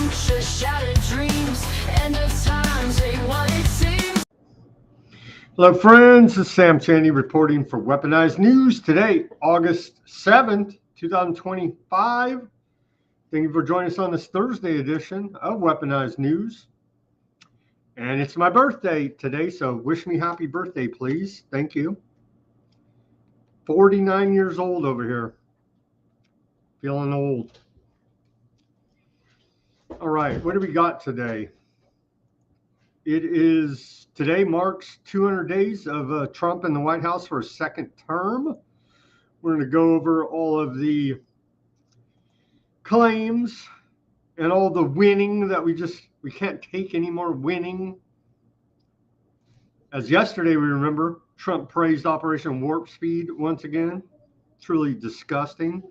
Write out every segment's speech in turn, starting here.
future, shattered dreams, end of times ain't what it seems. Hello friends, this is Sam Chaney reporting for Weaponized News. Today, August 7th, 2025. Thank you for joining us on this Thursday edition of Weaponized News. And it's my birthday today, so wish me happy birthday, please. Thank you. 49 years old over here. Feeling old. All right, what do we got today? Today marks 200 days of Trump in the White House for a second term. We're going to go over all of the claims and all the winning that we can't take any more winning. As yesterday, we remember, Trump praised Operation Warp Speed once again. Truly disgusting.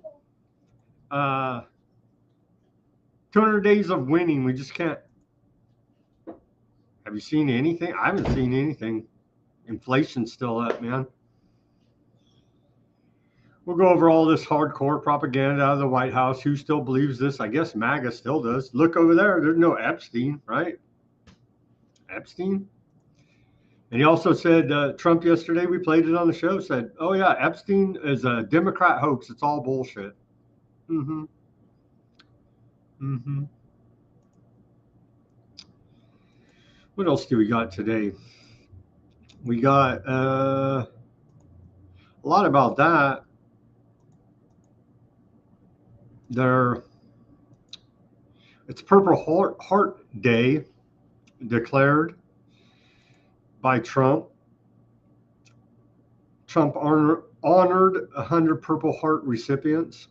200 days of winning. We just can't. Have you seen anything? I haven't seen anything. Inflation's still up, man. We'll go over all this hardcore propaganda out of the White House. Who still believes this? I guess MAGA still does. Look over there. There's no Epstein, right? Epstein? And he also said, Trump yesterday, we played it on the show, said, oh yeah, Epstein is a Democrat hoax. It's all bullshit. What else do we got today? We got a lot about that. It's Purple Heart Day declared by Trump. Trump honored 100 Purple Heart recipients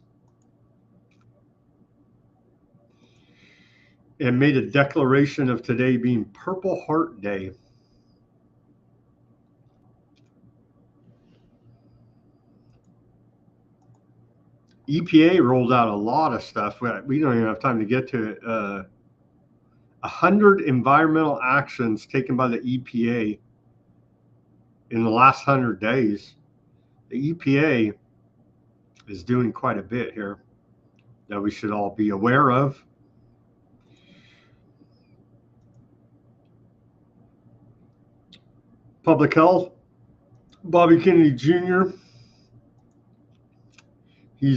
and made a declaration of today being Purple Heart Day. EPA rolled out a lot of stuff. We don't even have time to get to it. 100 environmental actions taken by the EPA in the last 100 days. The EPA is doing quite a bit here that we should all be aware of. Public health, Bobby Kennedy Jr. He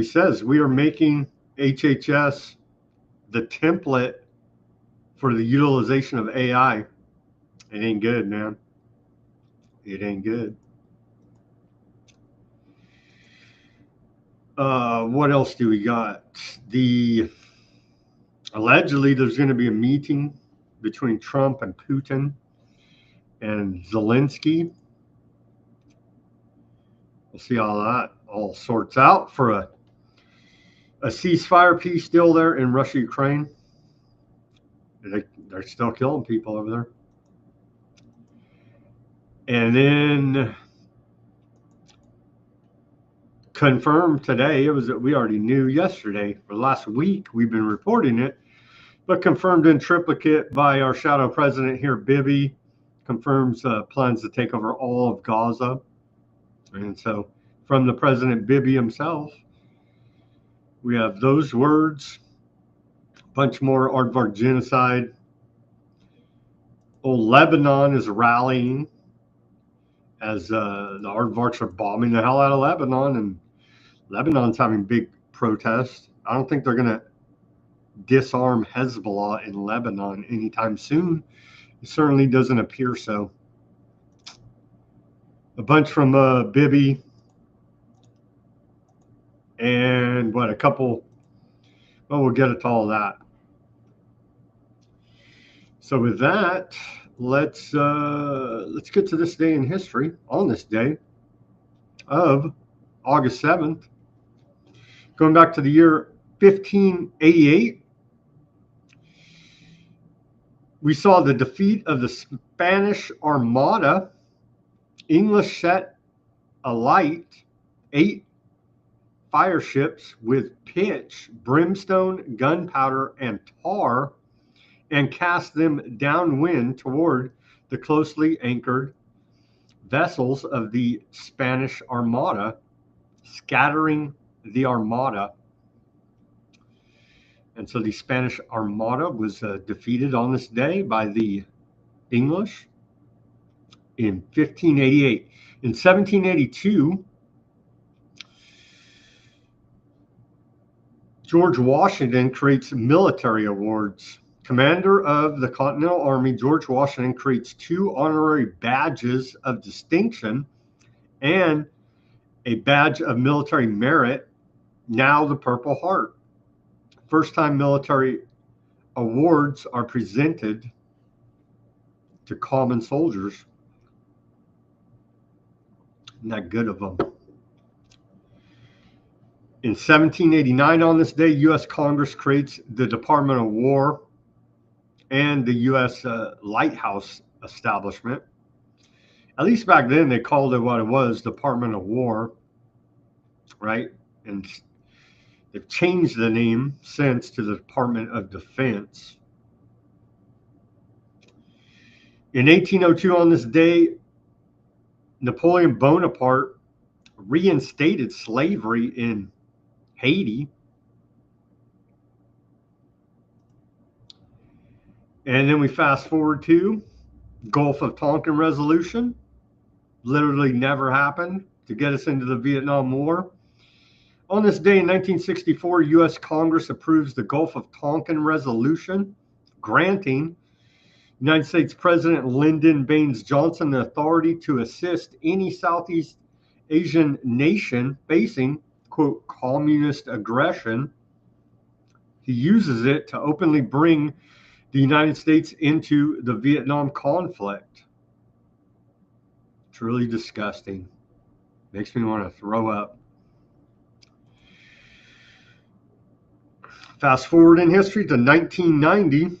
says we are making HHS the template for the utilization of AI. It ain't good, man. It ain't good. What else do we got? Allegedly, there's going to be a meeting between Trump and Putin and Zelensky. We'll see how that all sorts out for a ceasefire peace deal there in Russia, Ukraine. They're still killing people over there. And then confirmed today, we already knew yesterday, for the last week we've been reporting it, but confirmed in triplicate by our shadow president here, Bibi, confirms plans to take over all of Gaza. And so from the president Bibi himself, we have those words, a bunch more aardvark genocide. Lebanon is rallying as the aardvarks are bombing the hell out of Lebanon, and Lebanon's having big protests. I don't think they're going to disarm Hezbollah in Lebanon anytime soon. It certainly doesn't appear so. A bunch from Bibi, and we'll get into all that. So with that, let's get to this day in history. On this day of August 7th, going back to the year 1588, we saw the defeat of the Spanish Armada. English set alight 8 fire ships with pitch, brimstone, gunpowder, and tar, and cast them downwind toward the closely anchored vessels of the Spanish Armada, scattering the Armada. And so the Spanish Armada was defeated on this day by the English in 1588. In 1782, George Washington creates military awards. Commander of the Continental Army, George Washington creates 2 honorary badges of distinction and a badge of military merit, now the Purple Heart. First time military awards are presented to common soldiers. Not good of them. In 1789, on this day, U.S. Congress creates the Department of War and the U.S. Lighthouse Establishment. At least back then, they called it what it was, Department of War, right? And they've changed the name since to the Department of Defense. In 1802, on this day, Napoleon Bonaparte reinstated slavery in Haiti. And then we fast forward to Gulf of Tonkin Resolution. Literally never happened to get us into the Vietnam War. On this day in 1964, U.S. Congress approves the Gulf of Tonkin Resolution, granting United States President Lyndon Baines Johnson the authority to assist any Southeast Asian nation facing, quote, communist aggression. He uses it to openly bring the United States into the Vietnam conflict. It's really disgusting. Makes me want to throw up. Fast forward in history to 1990.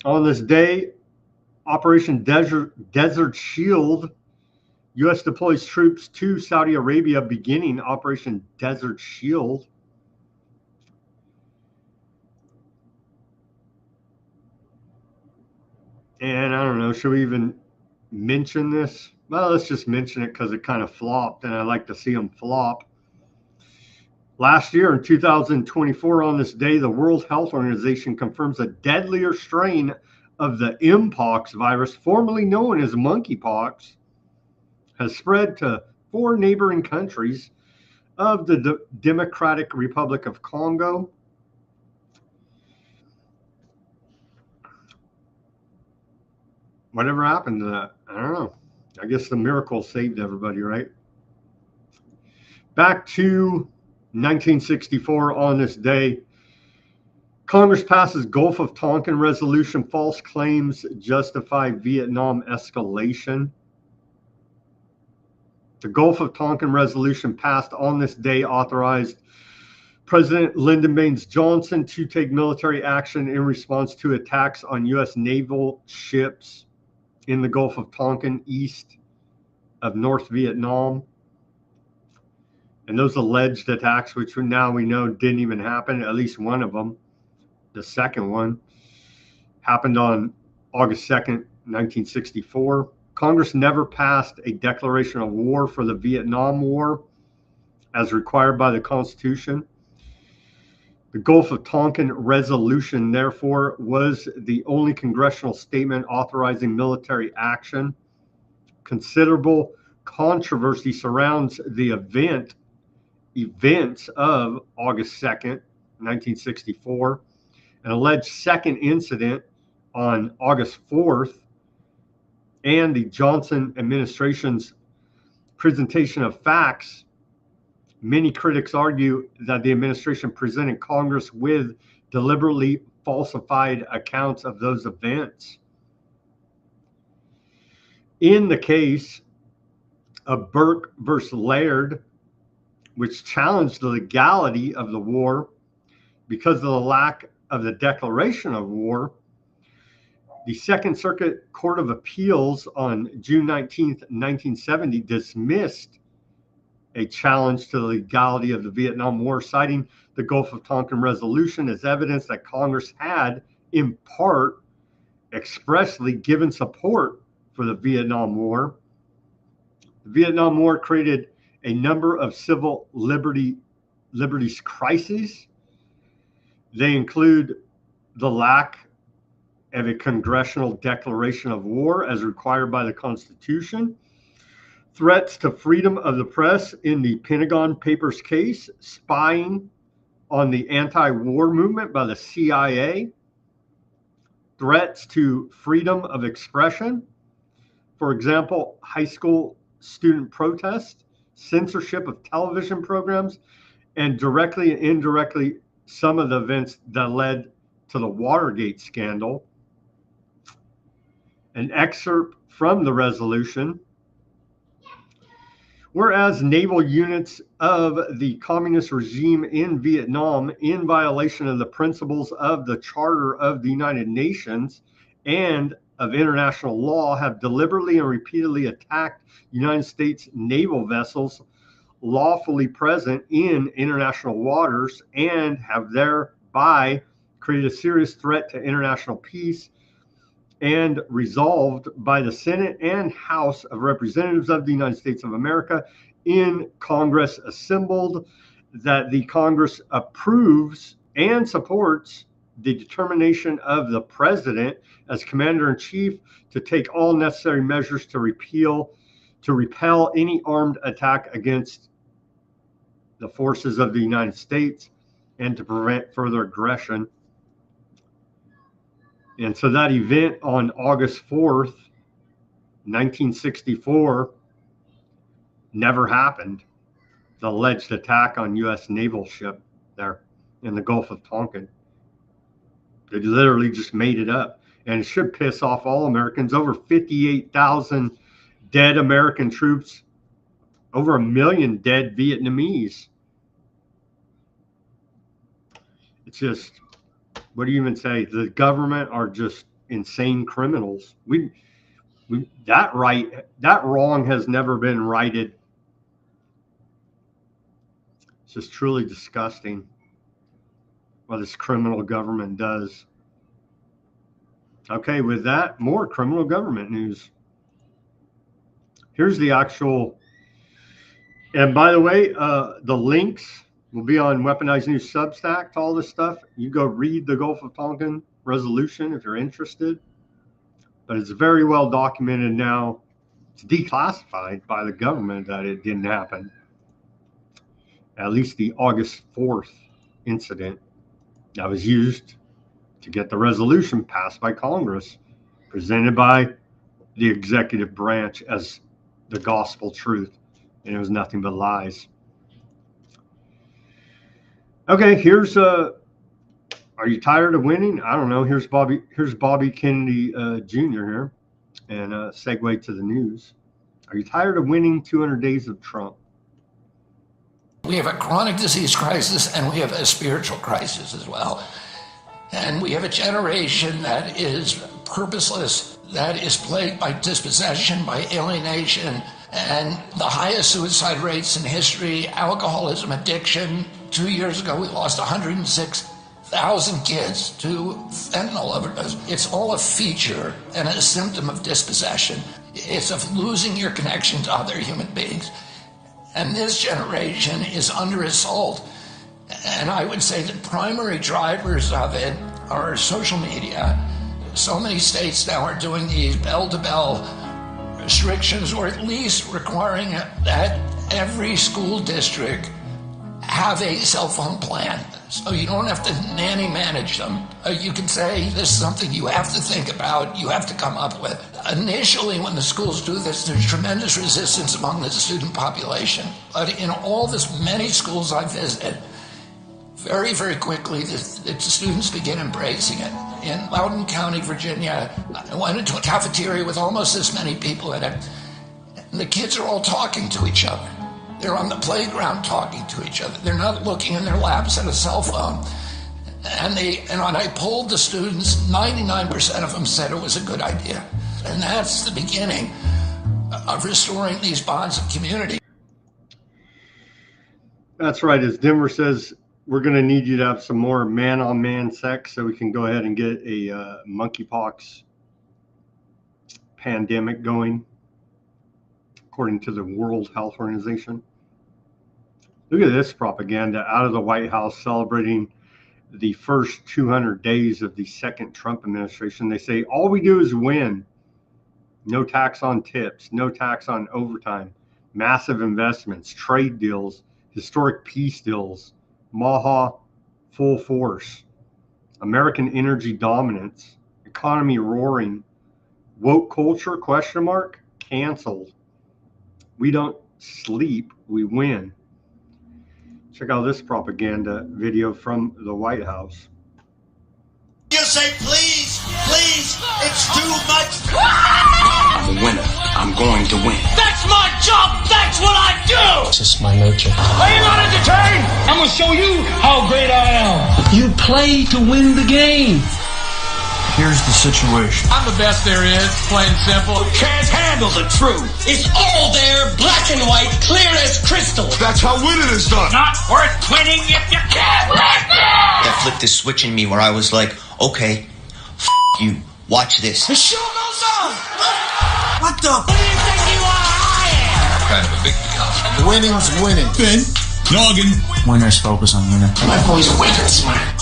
On this day, Operation Desert Shield, U.S. deploys troops to Saudi Arabia, beginning Operation Desert Shield. And I don't know, should we even mention this? Well, let's just mention it because it kind of flopped, and I like to see them flop. Last year, in 2024, on this day, the World Health Organization confirms a deadlier strain of the Mpox virus, formerly known as monkeypox, has spread to 4 neighboring countries of the Democratic Republic of Congo. Whatever happened to that? I don't know. I guess the miracle saved everybody, right? Back to 1964, on this day, Congress passes Gulf of Tonkin Resolution. False claims justify Vietnam escalation. The Gulf of Tonkin Resolution passed on this day authorized President Lyndon Baines Johnson to take military action in response to attacks on U.S. naval ships in the Gulf of Tonkin east of North Vietnam. And those alleged attacks, which now we know didn't even happen, at least one of them, the second one, happened on August 2nd, 1964. Congress never passed a declaration of war for the Vietnam War as required by the Constitution. The Gulf of Tonkin Resolution, therefore, was the only congressional statement authorizing military action. Considerable controversy surrounds the events of August 2nd, 1964, an alleged second incident on August 4th, and the Johnson administration's presentation of facts. Many critics argue that the administration presented Congress with deliberately falsified accounts of those events. In the case of Burke versus Laird, which challenged the legality of the war because of the lack of the declaration of war, the Second Circuit Court of Appeals on June 19th, 1970 dismissed a challenge to the legality of the Vietnam War, citing the Gulf of Tonkin Resolution as evidence that Congress had, in part, expressly given support for the Vietnam War. The Vietnam War created a number of civil liberties crises, They include the lack of a congressional declaration of war as required by the Constitution, threats to freedom of the press in the Pentagon Papers case, spying on the anti-war movement by the CIA, threats to freedom of expression, for example, high school student protest, censorship of television programs, and directly and indirectly some of the events that led to the Watergate scandal. An excerpt from the resolution. Whereas naval units of the communist regime in Vietnam, in violation of the principles of the Charter of the United Nations and of international law, have deliberately and repeatedly attacked United States naval vessels lawfully present in international waters and have thereby created a serious threat to international peace, and resolved by the Senate and House of Representatives of the United States of America in Congress assembled, that the Congress approves and supports the determination of the President as Commander-in-Chief to take all necessary measures to repel any armed attack against the forces of the United States and to prevent further aggression. And so that event on August 4th, 1964, never happened. The alleged attack on U.S. naval ship there in the Gulf of Tonkin. They literally just made it up. And it should piss off all Americans. Over 58,000 dead American troops, over 1 million dead Vietnamese. It's just, what do you even say? The government are just insane criminals. That wrong has never been righted. It's just truly disgusting what this criminal government does. Okay, with that, more criminal government news. Here's the actual, and by the way, the links will be on Weaponized News Substack to all this stuff. You go read the Gulf of Tonkin resolution if you're interested. But it's very well documented now. It's declassified by the government that it didn't happen. At least the August 4th incident that was used to get the resolution passed by Congress, presented by the executive branch as the gospel truth. And it was nothing but lies. Okay, here's are you tired of winning? I don't know. Here's Bobby Kennedy Jr. here, and segue to the news. Are you tired of winning 200 days of Trump? We have a chronic disease crisis and we have a spiritual crisis as well. And we have a generation that is purposeless, that is plagued by dispossession, by alienation, and the highest suicide rates in history, alcoholism, addiction. 2 years ago, we lost 106,000 kids to fentanyl overdose. It's all a feature and a symptom of dispossession. It's of losing your connection to other human beings. And this generation is under assault. And I would say the primary drivers of it are social media. So many states now are doing these bell-to-bell restrictions, or at least requiring that every school district have a cell phone plan. So you don't have to nanny manage them. You can say this is something you have to think about, you have to come up with. Initially, when the schools do this, there's tremendous resistance among the student population. But in all this many schools I've visited, very, very quickly, the students begin embracing it. In Loudoun County, Virginia, I went into a cafeteria with almost this many people in it, and the kids are all talking to each other. They're on the playground talking to each other. They're not looking in their laps at a cell phone. And when I polled the students, 99% of them said it was a good idea. And that's the beginning of restoring these bonds of community. That's right. As Denver says, we're going to need you to have some more man-on-man sex so we can go ahead and get a monkeypox pandemic going, according to the World Health Organization. Look at this propaganda out of the White House celebrating the first 200 days of the second Trump administration. They say all we do is win. No tax on tips, no tax on overtime, massive investments, trade deals, historic peace deals, MAHA full force, American energy dominance, economy roaring, woke culture, question mark, canceled. We don't sleep, we win. Check out this propaganda video from the White House. You say, please, please, it's too much. I'm a winner. I'm going to win. That's my job. That's what I do. It's just my nature. Are you not entertained? I'm going to show you how great I am. You play to win the game. Here's the situation. I'm the best there is, plain and simple. Can't handle the truth. It's all there, black and white, clear as crystal. That's how winning is done. Not worth winning if you can't listen. That flipped this switch in me where I was like, okay, you, watch this. The show goes on. What the? Who do you think you are? I am. Kind of a big deal. Winning's winning. Ben, noggin. Winners focus on winning. Life always wins, man.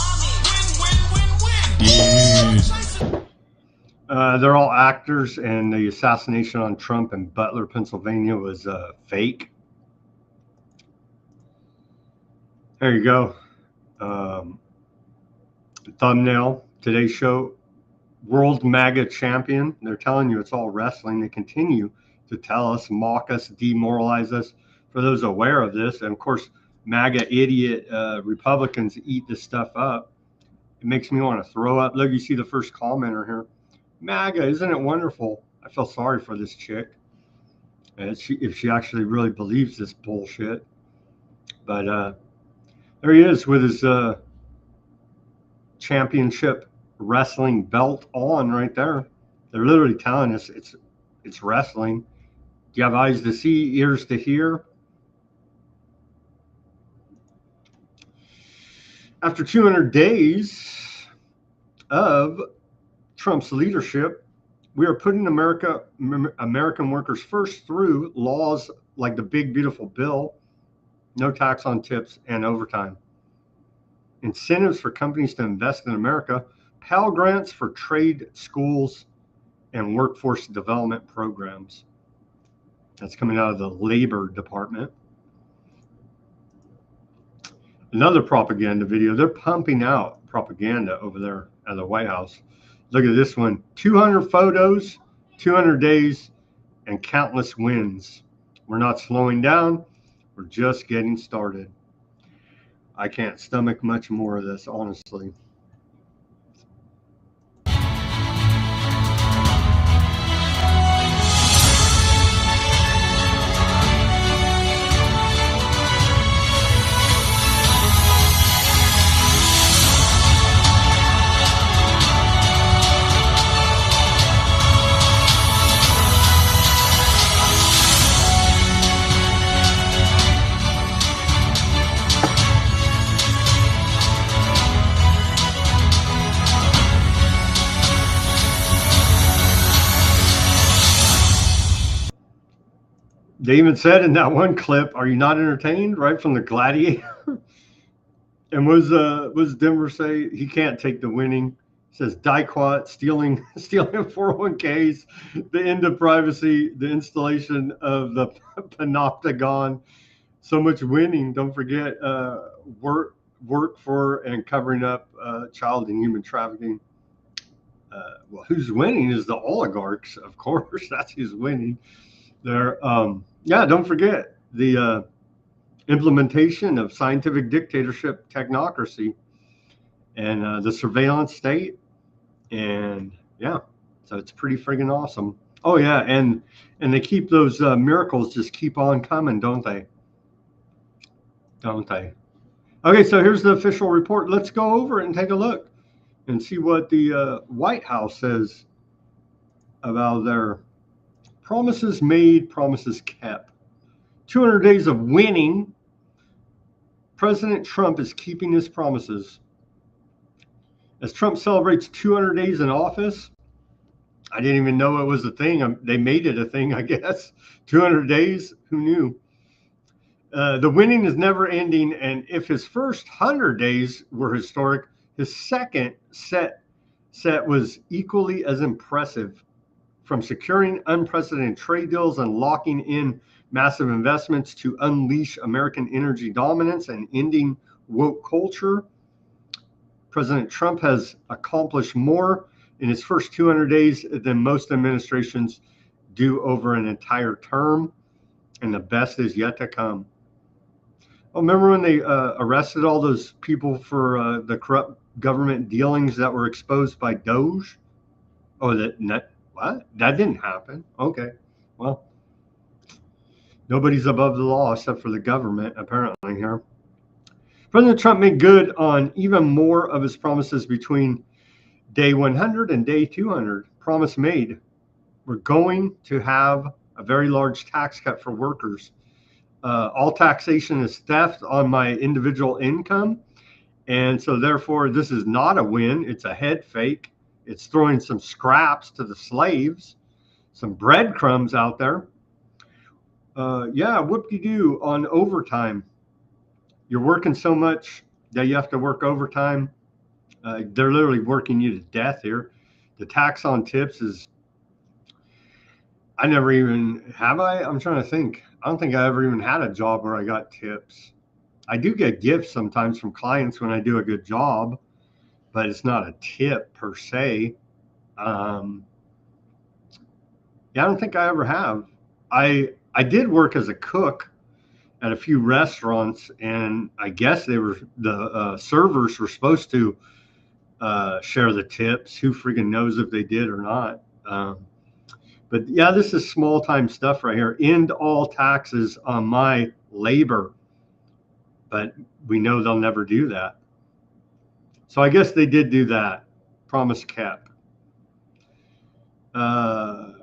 They're all actors, and the assassination on Trump in Butler, Pennsylvania was fake. There you go. Thumbnail, today's show, World MAGA Champion. They're telling you it's all wrestling. They continue to tell us, mock us, demoralize us. For those aware of this, and of course, MAGA idiot Republicans eat this stuff up. It makes me want to throw up. Look, you see the first commenter here. MAGA, isn't it wonderful? I feel sorry for this chick. If she actually really believes this bullshit. But there he is with his championship wrestling belt on right there. They're literally telling us it's wrestling. Do you have eyes to see, ears to hear? After 200 days of Trump's leadership, we are putting American workers first through laws like the Big Beautiful Bill, no tax on tips and overtime, incentives for companies to invest in America, Pell Grants for trade schools, and workforce development programs. That's coming out of the Labor Department. Another propaganda video. They're pumping out propaganda over there at the White House. Look at this one. 200 photos, 200 days, and countless wins. We're not slowing down. We're just getting started. I can't stomach much more of this, honestly. They even said in that one clip, "Are you not entertained?" Right from the Gladiator. And was Denver say he can't take the winning? It says Dicot stealing 401ks, the end of privacy, the installation of the panopticon. So much winning. Don't forget work for and covering up child and human trafficking. Well, who's winning is the oligarchs, of course. That's who's winning. They're yeah, don't forget the implementation of scientific dictatorship, technocracy, and the surveillance state. And yeah, so it's pretty friggin' awesome. Oh yeah, and they keep those miracles just keep on coming, don't they? Don't they? Okay, so here's the official report. Let's go over it and take a look and see what the White House says about their promises made, promises kept. 200 days of winning. President Trump is keeping his promises. As Trump celebrates 200 days in office, I didn't even know it was a thing. They made it a thing, I guess. 200 days, who knew? The winning is never ending, and if his first 100 days were historic, His second set was equally as impressive, from securing unprecedented trade deals and locking in massive investments to unleash American energy dominance and ending woke culture. President Trump has accomplished more in his first 200 days than most administrations do over an entire term, and the best is yet to come. Oh, remember when they arrested all those people for the corrupt government dealings that were exposed by Doge? Oh, what? That didn't happen. Okay, well, nobody's above the law except for the government, apparently, here. President Trump made good on even more of his promises between day 100 and day 200. Promise made. We're going to have a very large tax cut for workers. All taxation is theft on my individual income. And so therefore, this is not a win. It's a head fake. It's throwing some scraps to the slaves, some breadcrumbs out there. Yeah, whoop-de-doo on overtime. You're working so much that you have to work overtime. They're literally working you to death here. The tax on tips is, I never even, have I? I'm trying to think. I don't think I ever even had a job where I got tips. I do get gifts sometimes from clients when I do a good job, but it's not a tip per se. Yeah, I don't think I ever have. I did work as a cook at a few restaurants, and I guess they were, the servers were supposed to share the tips. Who freaking knows if they did or not? But yeah, this is small time stuff right here. End all taxes on my labor. But we know they'll never do that. So I guess they did do that. Promise kept. Yeah,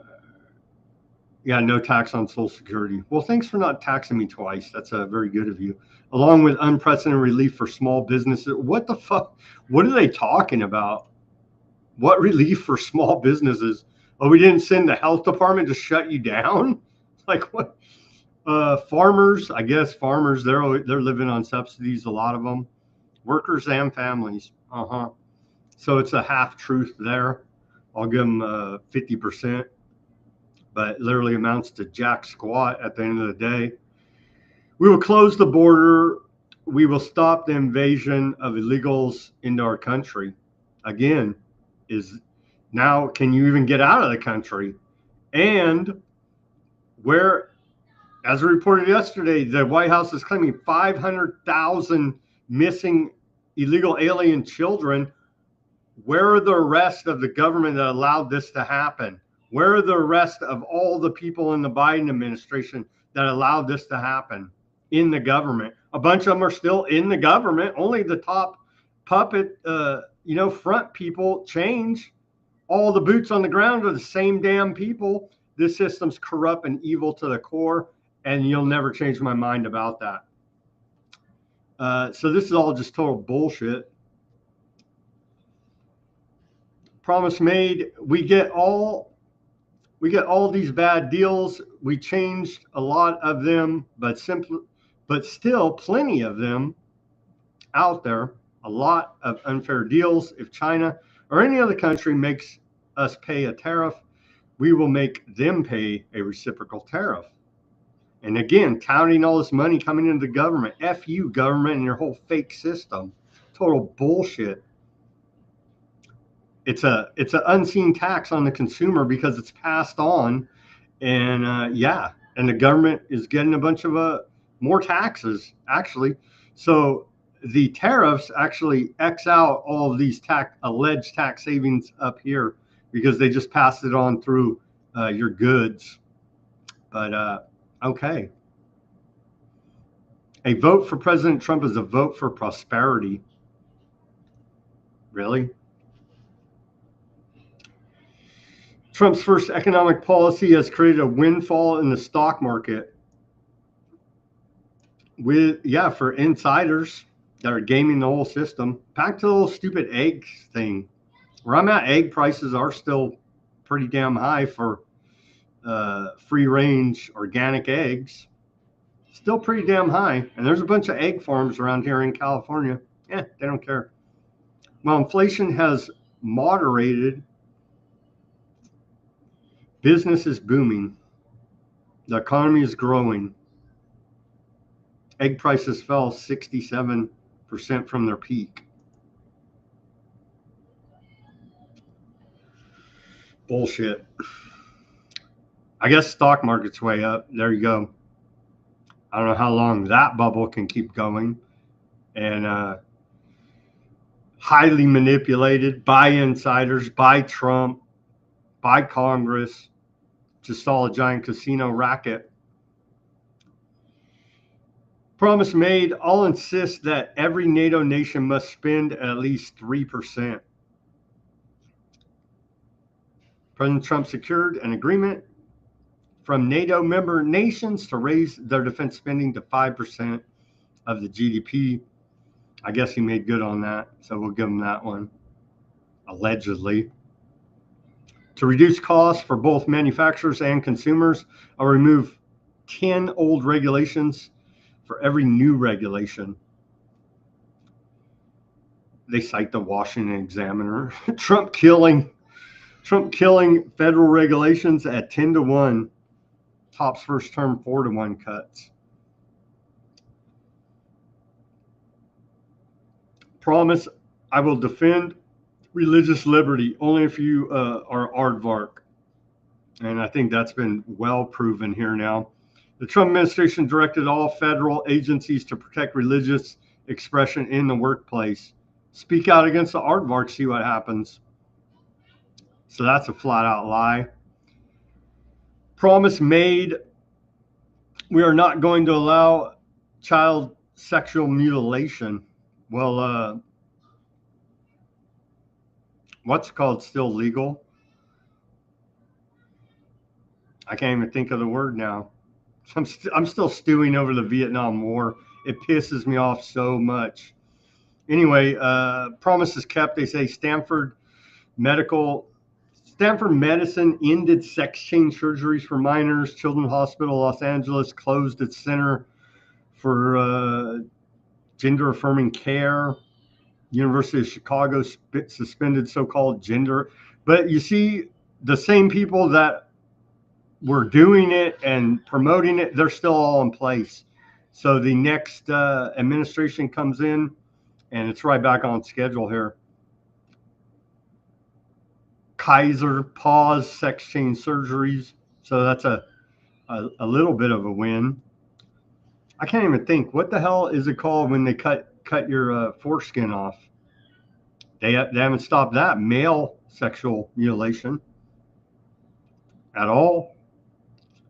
no tax on Social Security. Well, thanks for not taxing me twice. That's very good of you. Along with unprecedented relief for small businesses. What the fuck? What are they talking about? What relief for small businesses? Oh, we didn't send the health department to shut you down? Like what? Farmers, I guess farmers, they're living on subsidies, a lot of them. Workers and families. So it's a half truth there. I'll give them 50%, but literally amounts to jack squat at the end of the day. We will close the border. We will stop the invasion of illegals into our country. Again, is now, can you even get out of the country? And where, as reported yesterday, the White House is claiming 500,000 missing illegal alien children. Where are the rest of the government that allowed this to happen? Where are the rest of all the people in the Biden administration that allowed this to happen in the government? A bunch of them are still in the government. Only the top puppet, front people change. All the boots on the ground are the same damn people. This system's corrupt and evil to the core, and you'll never change my mind about that. So this is all just total bullshit. Promise made. We get all these bad deals. We changed a lot of them, but still plenty of them out there. A lot of unfair deals. If China or any other country makes us pay a tariff, we will make them pay a reciprocal tariff. And again, touting all this money coming into the government. F you, government, and your whole fake system. Total bullshit. It's an unseen tax on the consumer because it's passed on, and and the government is getting a bunch of more taxes actually. So the tariffs actually X out all of these alleged tax savings up here because they just passed it on through your goods. But okay, a vote for President Trump is a vote for prosperity. Really? Trump's first economic policy has created a windfall in the stock market for insiders that are gaming the whole system. Back to the little stupid egg thing. Where I'm at, egg prices are still pretty damn high for free range organic eggs. Still pretty damn high. And there's a bunch of egg farms around here in California. They don't care. While inflation has moderated, business is booming. The economy is growing. Egg prices fell 67% from their peak. Bullshit. I guess stock market's way up. There you go. I don't know how long that bubble can keep going. And highly manipulated by insiders, by Trump, by Congress, to stall a giant casino racket. Promise made, I'll insist that every NATO nation must spend at least 3%. President Trump secured an agreement from NATO member nations to raise their defense spending to 5% of the GDP. I guess he made good on that, so we'll give him that one, allegedly. To reduce costs for both manufacturers and consumers, I'll remove 10 old regulations for every new regulation. They cite the Washington Examiner. Trump killing federal regulations at 10-1. Tops first term 4-1 cuts. Promise I will defend religious liberty only if you are aardvark. And I think that's been well proven here now. The Trump administration directed all federal agencies to protect religious expression in the workplace. Speak out against the aardvark, see what happens. So that's a flat out lie. Promise made, we are not going to allow child sexual mutilation. Well, what's called still legal? I can't even think of the word now. I'm still stewing over the Vietnam War. It pisses me off so much. Anyway, promises kept. They say Stanford Medicine ended sex change surgeries for minors. Children's Hospital Los Angeles closed its center for gender affirming care. University of Chicago suspended so-called gender. But you see, the same people that were doing it and promoting it, they're still all in place. So the next administration comes in, and it's right back on schedule here. Kaiser paused sex change surgeries. So that's a little bit of a win. I can't even think. What the hell is it called when they cut your foreskin off? They haven't stopped that. Male sexual mutilation at all.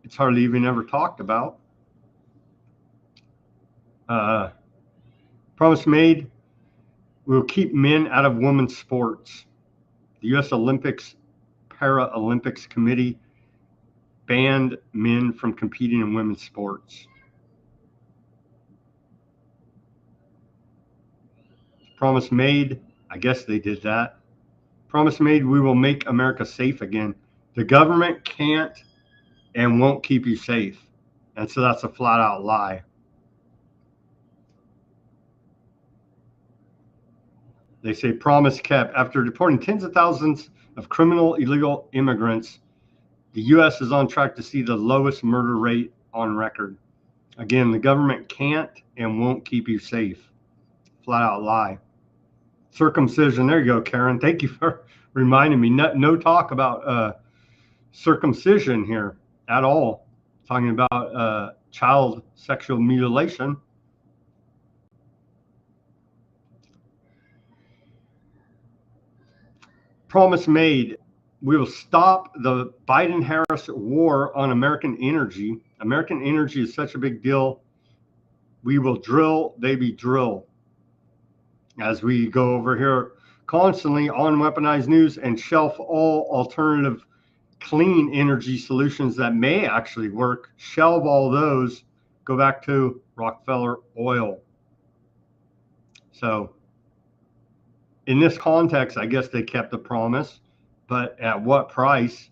It's hardly even ever talked about. Promise made, we'll keep men out of women's sports. The U.S. Olympics Paralympics Committee banned men from competing in women's sports. Promise made, I guess they did that. Promise made, we will make America safe again. The government can't and won't keep you safe. And so that's a flat out lie. They say promise kept. After deporting tens of thousands of criminal illegal immigrants, the U.S. is on track to see the lowest murder rate on record. Again, the government can't and won't keep you safe. Flat out lie. Circumcision. There you go, Karen. Thank you for reminding me. No talk about circumcision here at all. Talking about child sexual mutilation. Promise made, we will stop the Biden-Harris war on American energy. American energy is such a big deal. We will drill, baby, drill. As we go over here constantly on Weaponized News and shelf all alternative clean energy solutions that may actually work, shelve all those, go back to Rockefeller oil. So in this context, I guess they kept the promise, but at what price?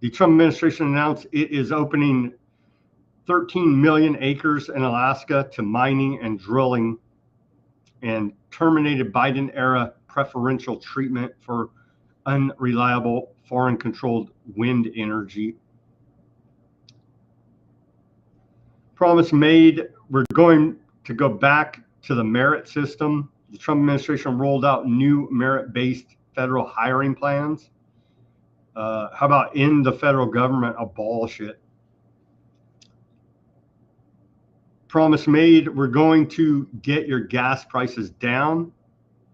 The Trump administration announced it is opening 13 million acres in Alaska to mining and drilling, and terminated Biden-era preferential treatment for unreliable foreign-controlled wind energy. Promise made, we're going to go back to the merit system. The Trump administration rolled out new merit-based federal hiring plans. How about in the federal government? Abolish it. Promise made, we're going to get your gas prices down.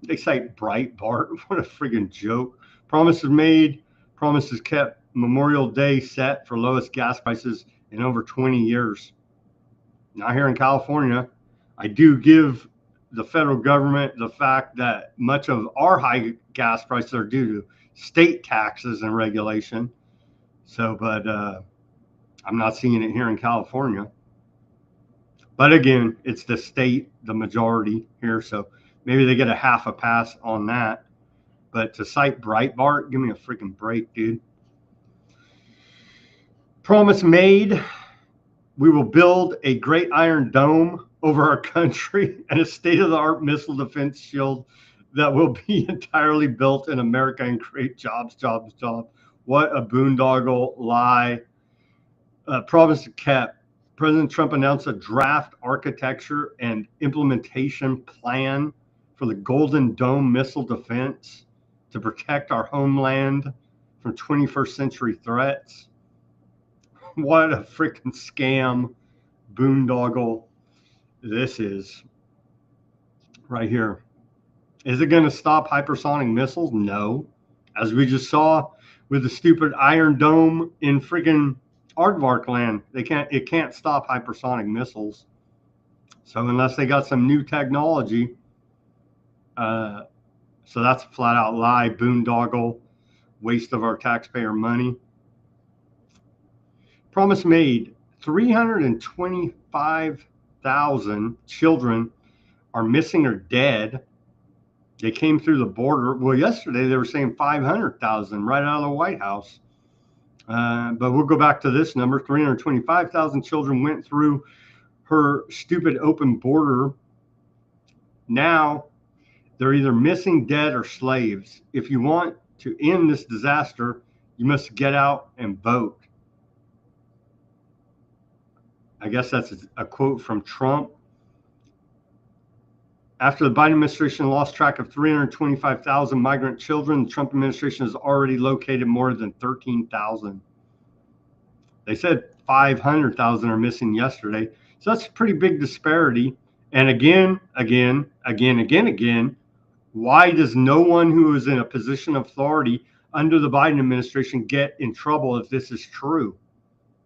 They cite Breitbart. What a friggin' joke. Promises made, promises kept. Memorial Day set for lowest gas prices in over 20 years. Not here in California. I do give the federal government the fact that much of our high gas prices are due to state taxes and regulation. So, but I'm not seeing it here in California. But again, it's the state, the majority here. So maybe they get a half a pass on that. But to cite Breitbart, give me a freaking break, dude. Promise made, we will build a great iron dome over our country and a state-of-the-art missile defense shield that will be entirely built in America and create jobs. What a boondoggle lie. Promise kept. President Trump announced a draft architecture and implementation plan for the Golden Dome missile defense to protect our homeland from 21st century threats. What a freaking scam, boondoggle this is right here. Is it going to stop hypersonic missiles? No. As we just saw with the stupid Iron Dome in freaking Aardvark land, it can't stop hypersonic missiles. So unless they got some new technology, so that's a flat out lie, boondoggle, waste of our taxpayer money. Promise made, 325,000 children are missing or dead. They came through the border. Well, yesterday they were saying 500,000 right out of the White House. But we'll go back to this number. 325,000 children went through her stupid open border. Now they're either missing, dead, or slaves. If you want to end this disaster, you must get out and vote. I guess that's a quote from Trump. After the Biden administration lost track of 325,000 migrant children, the Trump administration has already located more than 13,000. They said 500,000 are missing yesterday. So that's a pretty big disparity. And again, why does no one who is in a position of authority under the Biden administration get in trouble if this is true?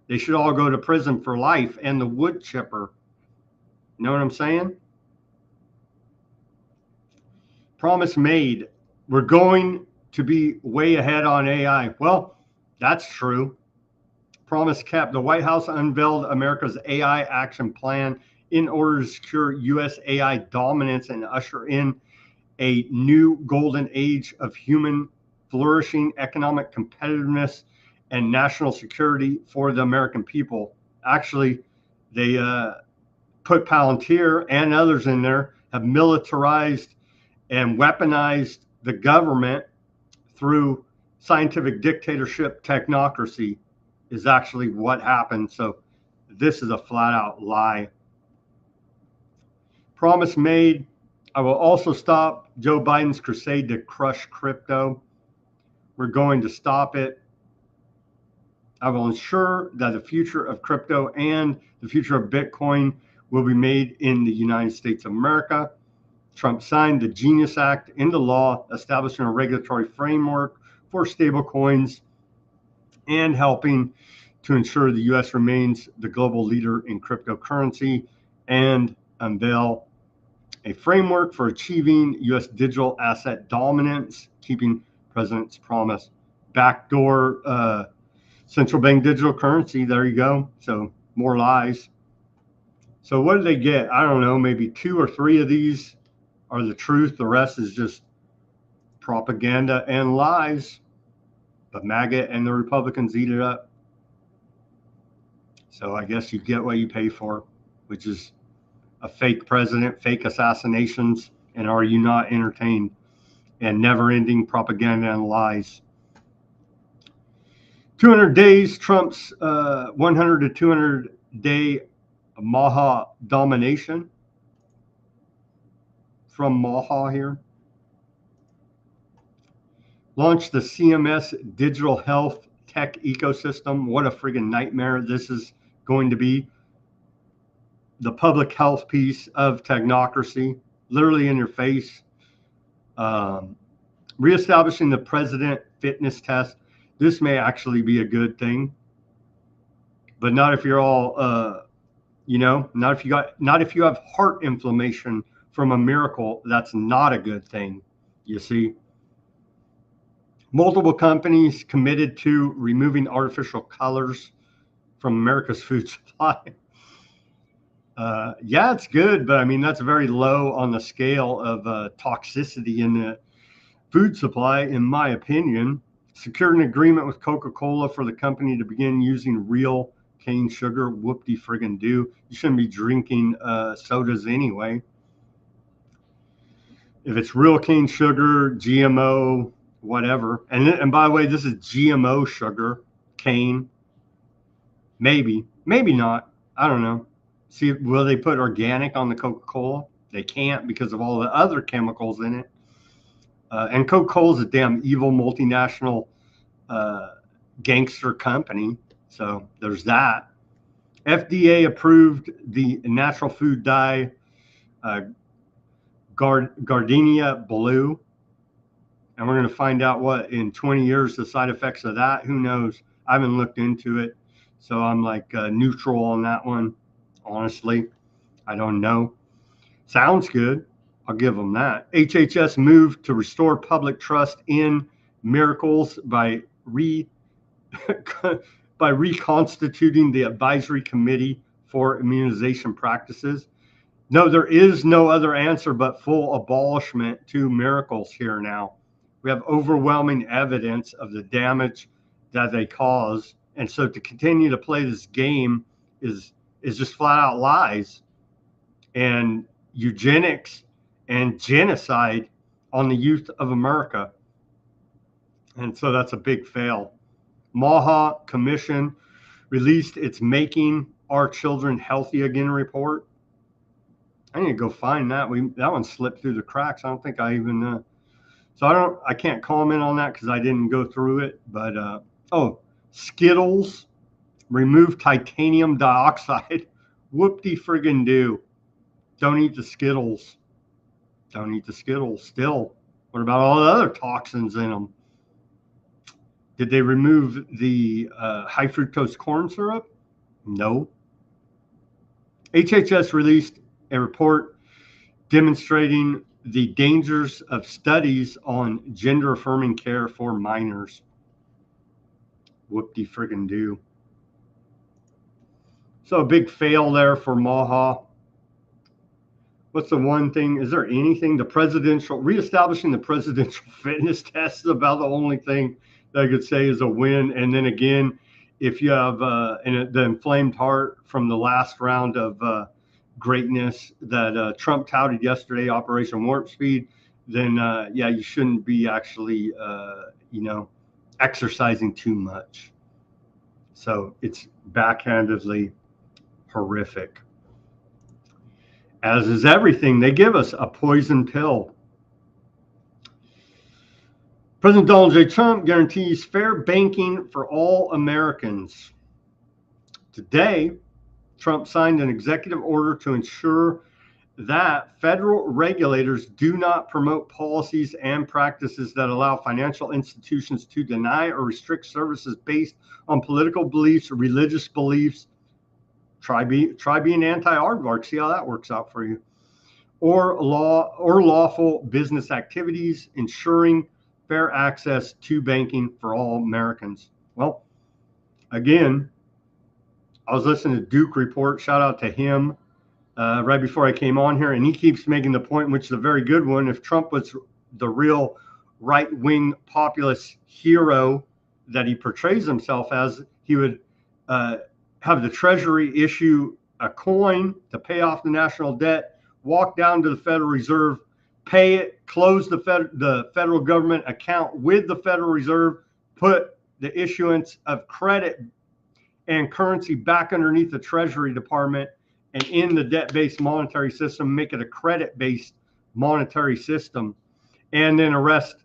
They should all go to prison for life, and the wood chipper. You know what I'm saying? Promise made, we're going to be way ahead on AI. Well, that's true. Promise kept. The White House unveiled America's AI action plan in order to secure U.S. AI dominance and usher in a new golden age of human flourishing, economic competitiveness, and national security for the American people. Actually, they put Palantir and others in there, have militarized and weaponized the government through scientific dictatorship. Technocracy is actually what happened. So this is a flat out lie. Promise made, I will also stop Joe Biden's crusade to crush crypto. We're going to stop it. I will ensure that the future of crypto and the future of Bitcoin will be made in the United States of America. Trump signed the Genius Act into law, establishing a regulatory framework for stablecoins and helping to ensure the U.S. remains the global leader in cryptocurrency, and unveil a framework for achieving U.S. digital asset dominance, keeping President's promise. Backdoor central bank digital currency. There you go. So more lies. So what do they get? I don't know. Maybe 2 or 3 of these are the truth. The rest is just propaganda and lies. But MAGA and the Republicans eat it up. So I guess you get what you pay for, which is a fake president, fake assassinations, and are you not entertained? and never-ending propaganda and lies. 200 days, Trump's 100 to 200-day MAHA domination. From MAHA here. Launched the CMS digital health tech ecosystem. What a friggin' nightmare this is going to be. The public health piece of technocracy, literally in your face. Reestablishing the president fitness test. This may actually be a good thing, but not if you're all, not if you have heart inflammation from a miracle. That's not a good thing. You see, multiple companies committed to removing artificial colors from America's food supply. Yeah, it's good, but I mean, that's very low on the scale of toxicity in the food supply, in my opinion. Secured an agreement with Coca-Cola for the company to begin using real cane sugar. Whoop-de-friggin-do. You shouldn't be drinking sodas anyway. If it's real cane sugar, GMO, whatever. And by the way, this is GMO sugar, cane. Maybe not. I don't know. See, will they put organic on the Coca-Cola? They can't because of all the other chemicals in it. And Coca-Cola is a damn evil multinational gangster company. So there's that. FDA approved the natural food dye Gardenia Blue. And we're going to find out what in 20 years the side effects of that. Who knows? I haven't looked into it. So I'm like neutral on that one. Honestly, I don't know. Sounds good. I'll give them that. HHS moved to restore public trust in miracles by reconstituting the advisory committee for immunization practices. No, there is no other answer but full abolishment to miracles here now. We have overwhelming evidence of the damage that they cause. And so to continue to play this game is just flat out lies and eugenics and genocide on the youth of America. And so that's a big fail. MAHA Commission released its Making Our Children Healthy Again report. I need to go find that. That one slipped through the cracks. I don't think I even so I can't comment on that because I didn't go through it. But Skittles remove titanium dioxide. Whoop-de-friggin-do. Don't eat the Skittles. Don't eat the Skittles. Still, what about all the other toxins in them? Did they remove the high fructose corn syrup? No. HHS released a report demonstrating the dangers of studies on gender-affirming care for minors. Whoop-de-friggin-do. So a big fail there for MAHA. What's the one thing? Is there anything? Reestablishing the presidential fitness test is about the only thing that I could say is a win. And then again, if you have the inflamed heart from the last round of greatness that Trump touted yesterday, Operation Warp Speed, then you shouldn't be actually, exercising too much. So it's backhandedly horrific. As is everything, they give us a poison pill. President Donald J. Trump guarantees fair banking for all Americans. Today, Trump signed an executive order to ensure that federal regulators do not promote policies and practices that allow financial institutions to deny or restrict services based on political beliefs, religious beliefs. Try being anti-aardvark, see how that works out for you. Or lawful business activities, ensuring fair access to banking for all Americans. Well, again, I was listening to Duke Report. Shout out to him right before I came on here, and he keeps making the point, which is a very good one. If Trump was the real right-wing populist hero that he portrays himself as, he would have the Treasury issue a coin to pay off the national debt, walk down to the Federal Reserve pay it, close the federal government account with the Federal Reserve, put the issuance of credit and currency back underneath the Treasury Department and in the debt-based monetary system, make it a credit-based monetary system, and then arrest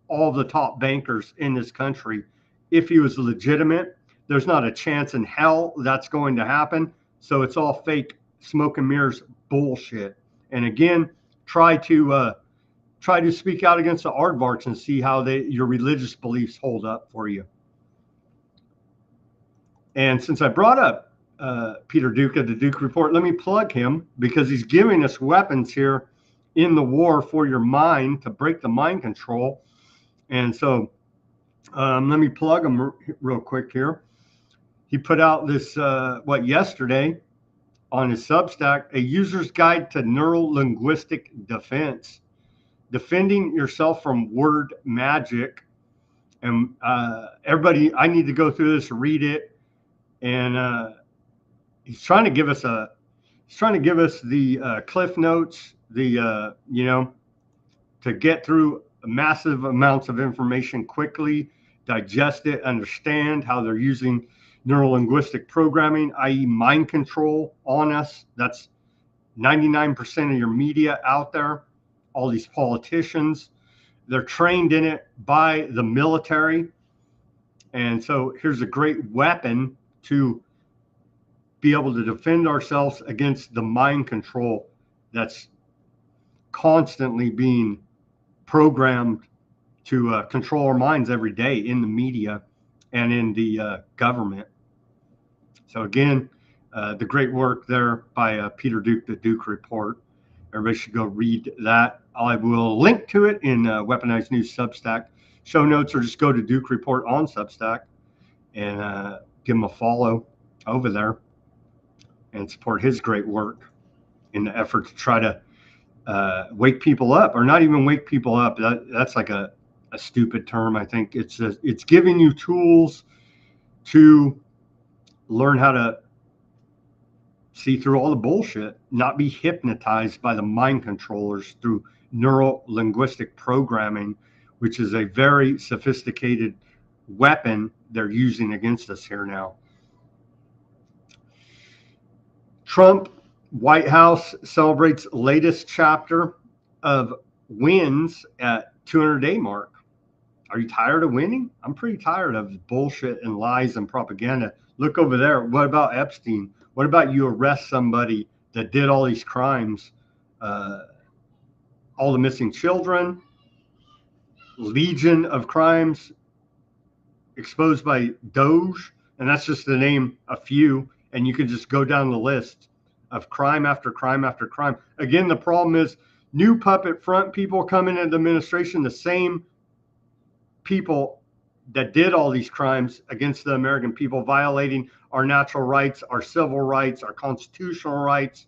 all the top bankers in this country. If he was legitimate, there's not a chance in hell that's going to happen. So it's all fake smoke and mirrors bullshit. And again, try to speak out against the aardvarks and see how your religious beliefs hold up for you. And since I brought up Peter Duke of the Duke Report, let me plug him because he's giving us weapons here in the war for your mind to break the mind control. And so let me plug him real quick here. He put out this, yesterday on his Substack, a user's guide to neuro-linguistic defense, defending yourself from word magic. And everybody, I need to go through this, read it. And he's trying to give us the cliff notes, to get through massive amounts of information quickly, digest it, understand how they're using neuro-linguistic programming, i.e. mind control on us. That's 99% of your media out there. All these politicians, they're trained in it by the military. And so here's a great weapon to be able to defend ourselves against the mind control that's constantly being programmed to control our minds every day in the media and in the government. So again, the great work there by Peter Duke, the Duke Report. Everybody should go read that. I will link to it in Weaponized News Substack show notes, or just go to Duke Report on Substack and give him a follow over there and support his great work in the effort to try to wake people up, or not even wake people up. That's like a stupid term. I think it's giving you tools to learn how to see through all the bullshit, not be hypnotized by the mind controllers through neuro-linguistic programming, which is a very sophisticated weapon they're using against us here now. Trump White House celebrates latest chapter of wins at 200-day mark. Are you tired of winning? I'm pretty tired of bullshit and lies and propaganda. Look over there. What about Epstein? What about you arrest somebody that did all these crimes? All the missing children, legion of crimes exposed by Doge, and that's just to name a few, and you can just go down the list of crime after crime after crime. Again, the problem is new puppet front people coming into the administration, the same people that did all these crimes against the American people, violating our natural rights, our civil rights, our constitutional rights.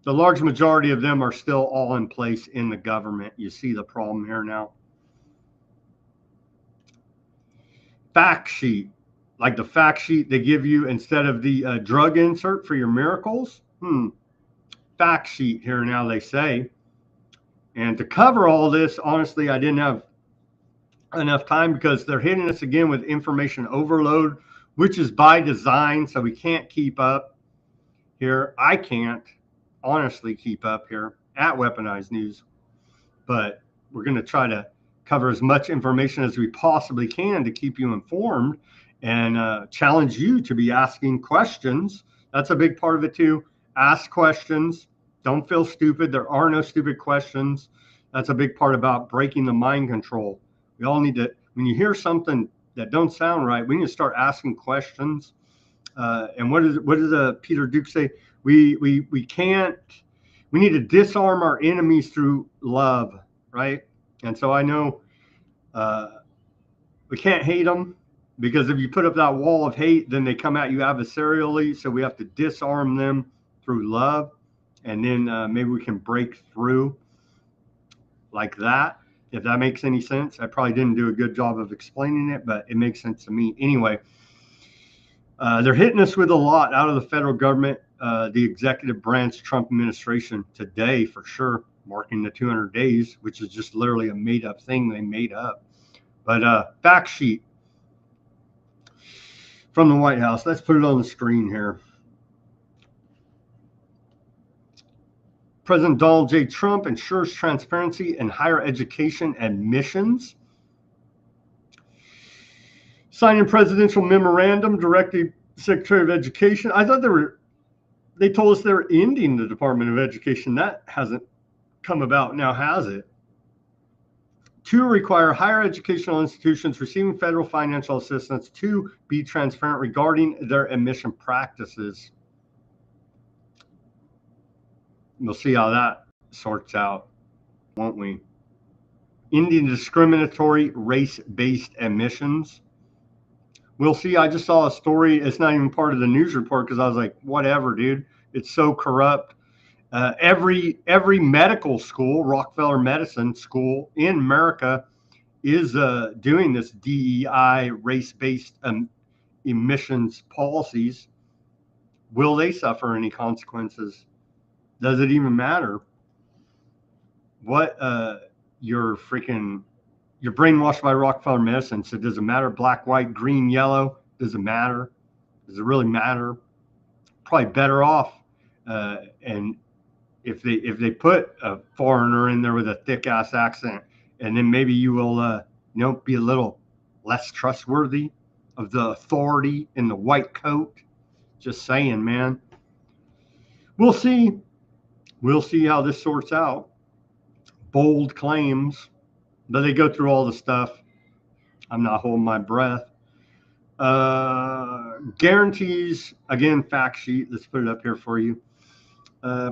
The large majority of them are still all in place in the government. You see the problem here now. Fact sheet, like the fact sheet they give you instead of the drug insert for your miracles. Fact sheet here now, they say. And to cover all this, honestly, I didn't have enough time because they're hitting us again with information overload, which is by design, so we can't keep up here. I can't honestly keep up here at Weaponized News, but we're going to try to cover as much information as we possibly can to keep you informed and challenge you to be asking questions. That's a big part of it too. Ask questions. Don't feel stupid. There are no stupid questions. That's a big part about breaking the mind control. We all need to, when you hear something that don't sound right, we need to start asking questions. And what does Peter Duke say? We need to disarm our enemies through love, right? And so I know we can't hate them, because if you put up that wall of hate, then they come at you adversarially. So we have to disarm them through love, and then maybe we can break through like that. If that makes any sense. I probably didn't do a good job of explaining it, but it makes sense to me. Anyway, they're hitting us with a lot out of the federal government, the executive branch, Trump administration today for sure. marking the 200 days, which is just literally a made up thing they made up. But fact sheet from the White House. Let's put it on the screen here. President Donald J. Trump ensures transparency in higher education admissions. Signing presidential memorandum directing Secretary of Education. I thought they told us they were ending the Department of Education. That hasn't come about now, has it? To require higher educational institutions receiving federal financial assistance to be transparent regarding their admission practices. We'll see how that sorts out, won't we? Ending discriminatory race-based admissions. We'll see. I just saw a story. It's not even part of the news report because I was like, whatever, dude. It's so corrupt. Every medical school, Rockefeller Medicine School in America, is doing this DEI race-based admissions policies. Will they suffer any consequences? Does it even matter? What you're brainwashed by Rockefeller Medicine. So does it matter? Black, white, green, yellow? Does it matter? Does it really matter? Probably better off. And if they put a foreigner in there with a thick ass accent, and then maybe you will be a little less trustworthy of the authority in the white coat. Just saying, man. We'll see. We'll see how this sorts out. Bold claims, but they go through all the stuff. I'm not holding my breath. Guarantees, again, fact sheet. Let's put it up here for you.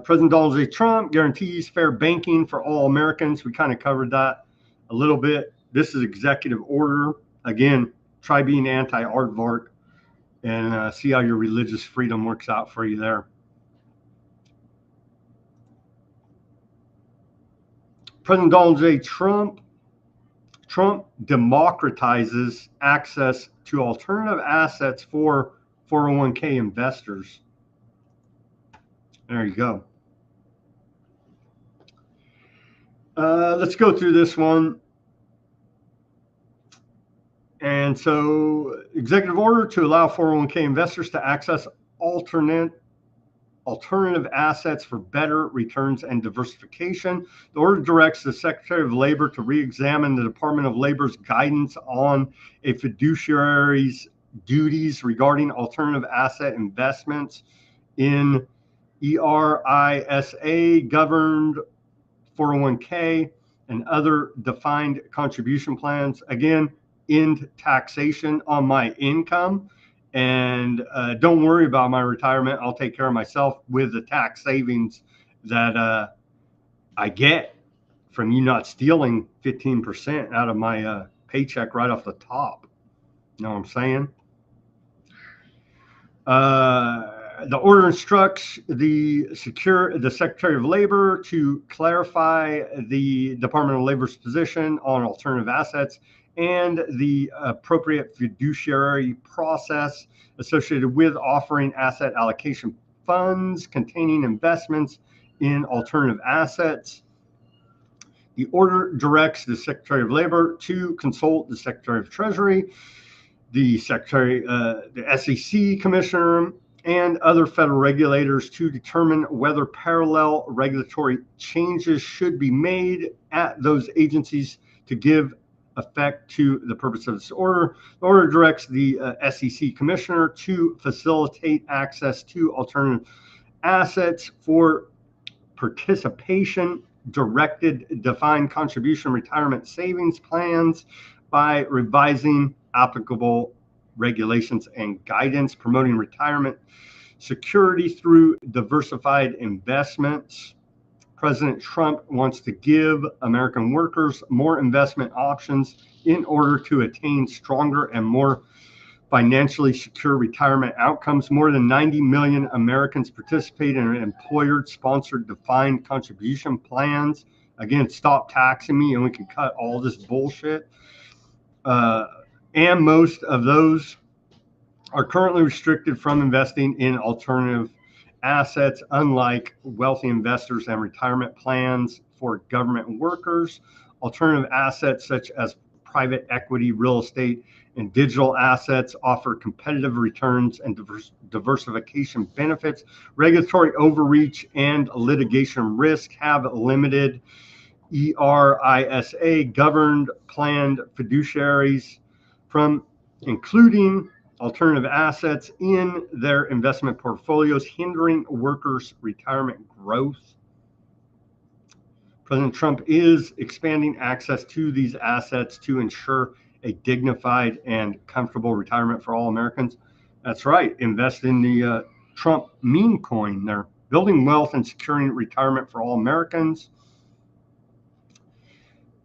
President Donald J. Trump guarantees fair banking for all Americans. We kind of covered that a little bit. This is executive order. Again, try being anti-aardvark and see how your religious freedom works out for you there. President Donald J. Trump democratizes access to alternative assets for 401k investors. There you go. Let's go through this one. And so, executive order to allow 401k investors to access alternative assets for better returns and diversification. The order directs the Secretary of Labor to re-examine the Department of Labor's guidance on a fiduciary's duties regarding alternative asset investments in ERISA governed 401k and other defined contribution plans. Again, end taxation on my income. And don't worry about my retirement. I'll take care of myself with the tax savings that I get from you not stealing 15% out of my paycheck right off the top. You know what I'm saying? The order instructs the Secretary of Labor to clarify the Department of Labor's position on alternative assets and the appropriate fiduciary process associated with offering asset allocation funds containing investments in alternative assets. The order directs the Secretary of Labor to consult the Secretary of Treasury, the SEC Commissioner, and other federal regulators to determine whether parallel regulatory changes should be made at those agencies to give effect to the purpose of this order. The order directs the SEC Commissioner to facilitate access to alternative assets for participation directed defined contribution retirement savings plans by revising applicable regulations and guidance, promoting retirement security through diversified investments. President Trump wants to give American workers more investment options in order to attain stronger and more financially secure retirement outcomes. More than 90 million Americans participate in employer-sponsored defined contribution plans. Again, stop taxing me and we can cut all this bullshit. And most of those are currently restricted from investing in alternative assets, unlike wealthy investors and retirement plans for government workers. Alternative assets such as private equity, real estate, and digital assets offer competitive returns and diversification benefits. Regulatory overreach and litigation risk have limited ERISA governed planned fiduciaries from including alternative assets in their investment portfolios, hindering workers' retirement growth. President Trump is expanding access to these assets to ensure a dignified and comfortable retirement for all Americans. That's right. Invest in the Trump meme coin. They're building wealth and securing retirement for all Americans.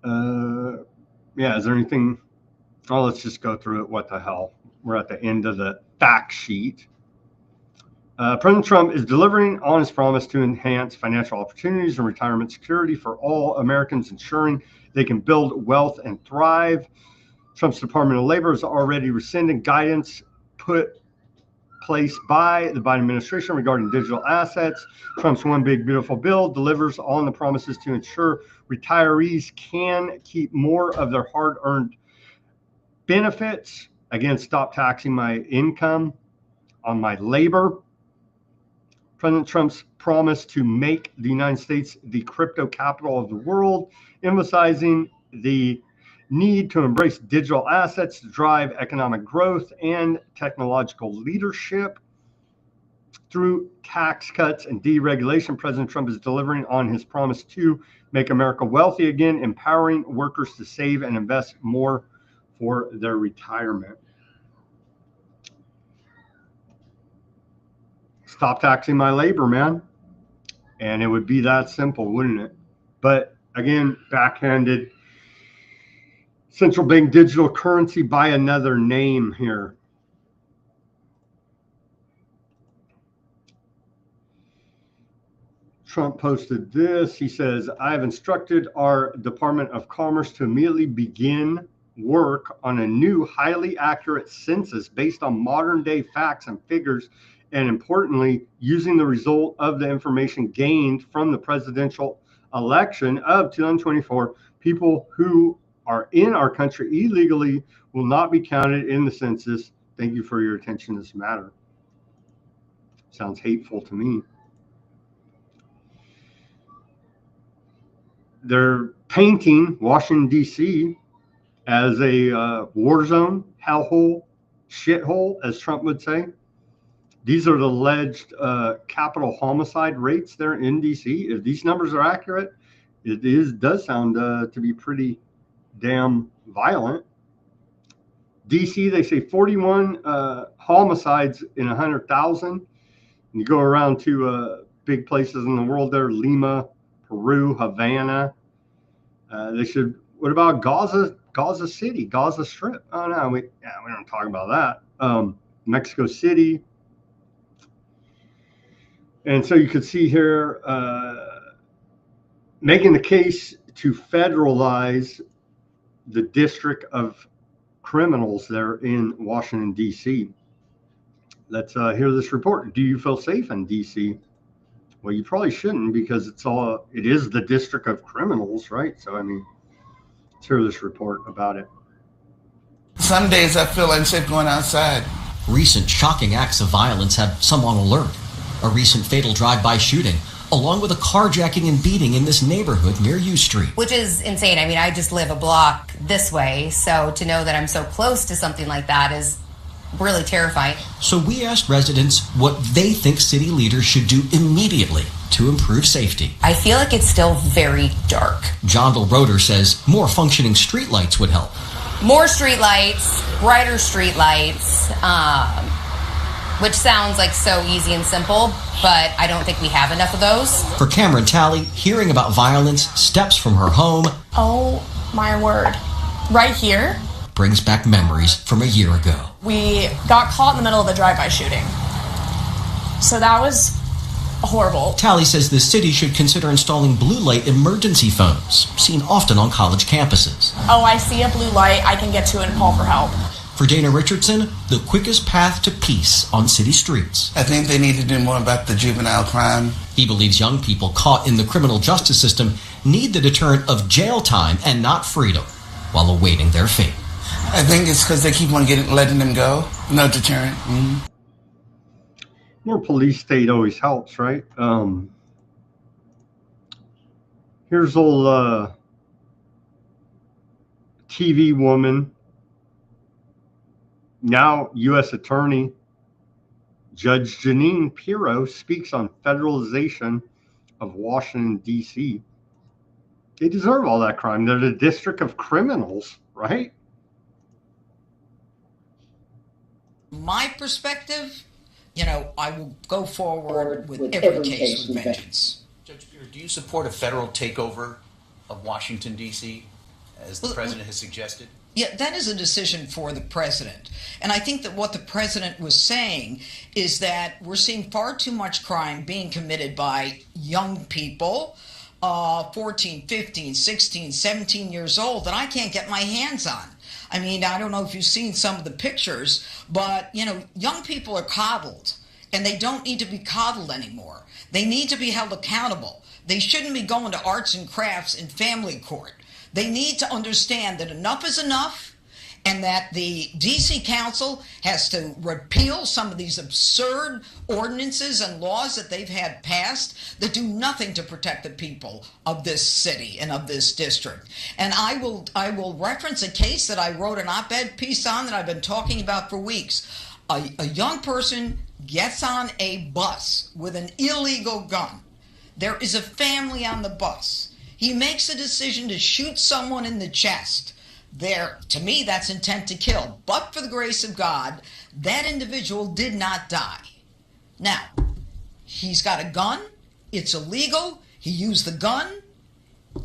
Yeah, is there anything? Oh, let's just go through it. What the hell? We're at the end of the fact sheet. President Trump is delivering on his promise to enhance financial opportunities and retirement security for all Americans, ensuring they can build wealth and thrive. Trump's Department of Labor has already rescinded guidance put place by the Biden administration regarding digital assets. Trump's One Big Beautiful Bill delivers on the promises to ensure retirees can keep more of their hard-earned benefits. Again, stop taxing my income on my labor. President Trump's promise to make the United States the crypto capital of the world, emphasizing the need to embrace digital assets to drive economic growth and technological leadership. Through tax cuts and deregulation, President Trump is delivering on his promise to make America wealthy again, empowering workers to save and invest more for their retirement. Stop taxing my labor, man. And it would be that simple, wouldn't it? But again, backhanded central bank digital currency by another name here. Trump posted this. He says, I have instructed our Department of Commerce to immediately begin work on a new highly accurate census based on modern day facts and figures, and importantly, using the result of the information gained from the presidential election of 2024. People who are in our country illegally will not be counted in the census. Thank you for your attention to this matter. Sounds hateful to me. They're painting Washington, D.C. as a war zone, hellhole, shithole, as Trump would say. These are the alleged capital homicide rates there in D.C. If these numbers are accurate, it does sound to be pretty damn violent. D.C., they say 41 homicides in 100,000. You go around to big places in the world there, Lima, Peru, Havana. They should. What about Gaza City, Gaza Strip? Oh no, we don't talk about that. Mexico City. And so you could see here, making the case to federalize the district of criminals there in Washington, D.C. Let's hear this report. Do you feel safe in D.C.? Well, you probably shouldn't, because it is the district of criminals, right? So, I mean, let's hear this report about it. Some days I feel unsafe going outside. Recent shocking acts of violence have some on alert. A recent fatal drive-by shooting, along with a carjacking and beating in this neighborhood near U Street. Which is insane. I mean, I just live a block this way, so to know that I'm so close to something like that is really terrifying. So we asked residents what they think city leaders should do immediately to improve safety. I feel like it's still very dark. John Roeder says more functioning streetlights would help. More streetlights, brighter streetlights, which sounds like so easy and simple, but I don't think we have enough of those. For Cameron Talley, hearing about violence steps from her home. Oh my word. Right here brings back memories from a year ago. We got caught in the middle of a drive-by shooting. So that was horrible. Talley says the city should consider installing blue light emergency phones, seen often on college campuses. Oh, I see a blue light, I can get to it and call for help. For Dana Richardson, the quickest path to peace on city streets. I think they need to do more about the juvenile crime. He believes young people caught in the criminal justice system need the deterrent of jail time and not freedom while awaiting their fate. I think it's because they keep on letting them go. No deterrent. More police state always helps, right? Here's old TV woman, now U.S. Attorney Judge Jeanine Pirro speaks on federalization of Washington, D.C. They deserve all that crime. They're the district of criminals, right? My perspective, I will go forward with every case with vengeance. Judge Pirro, do you support a federal takeover of Washington, D.C., as the president has suggested? Yeah, that is a decision for the president. And I think that what the president was saying is that we're seeing far too much crime being committed by young people, 14, 15, 16, 17 years old, that I can't get my hands on. I mean, I don't know if you've seen some of the pictures, but, young people are coddled, and they don't need to be coddled anymore. They need to be held accountable. They shouldn't be going to arts and crafts in family court. They need to understand that enough is enough, and that the D.C. Council has to repeal some of these absurd ordinances and laws that they've had passed that do nothing to protect the people of this city and of this district. And I will reference a case that I wrote an op-ed piece on that I've been talking about for weeks. A young person gets on a bus with an illegal gun. There is a family on the bus. He makes a decision to shoot someone in the chest. To me, that's intent to kill. But for the grace of God, that individual did not die. Now, he's got a gun. It's illegal. He used the gun.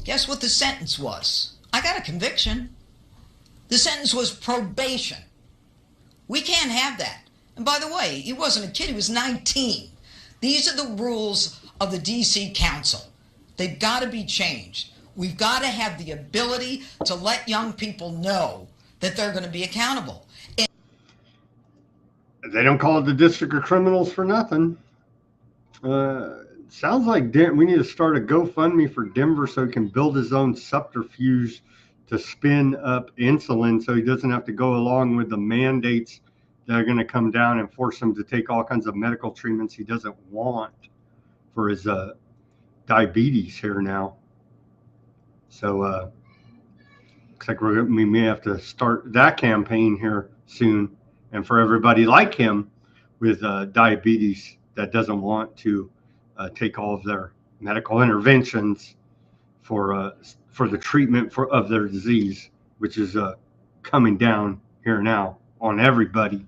Guess what the sentence was? I got a conviction. The sentence was probation. We can't have that. And by the way, he wasn't a kid. He was 19. These are the rules of the D.C. Council. They've got to be changed. We've got to have the ability to let young people know that they're going to be accountable. They don't call it the district of criminals for nothing. Sounds like we need to start a GoFundMe for Denver so he can build his own subterfuge to spin up insulin so he doesn't have to go along with the mandates that are going to come down and force him to take all kinds of medical treatments he doesn't want for his diabetes here now. So looks like we may have to start that campaign here soon. And for everybody like him with diabetes that doesn't want to take all of their medical interventions for the treatment of their disease, which is coming down here now on everybody.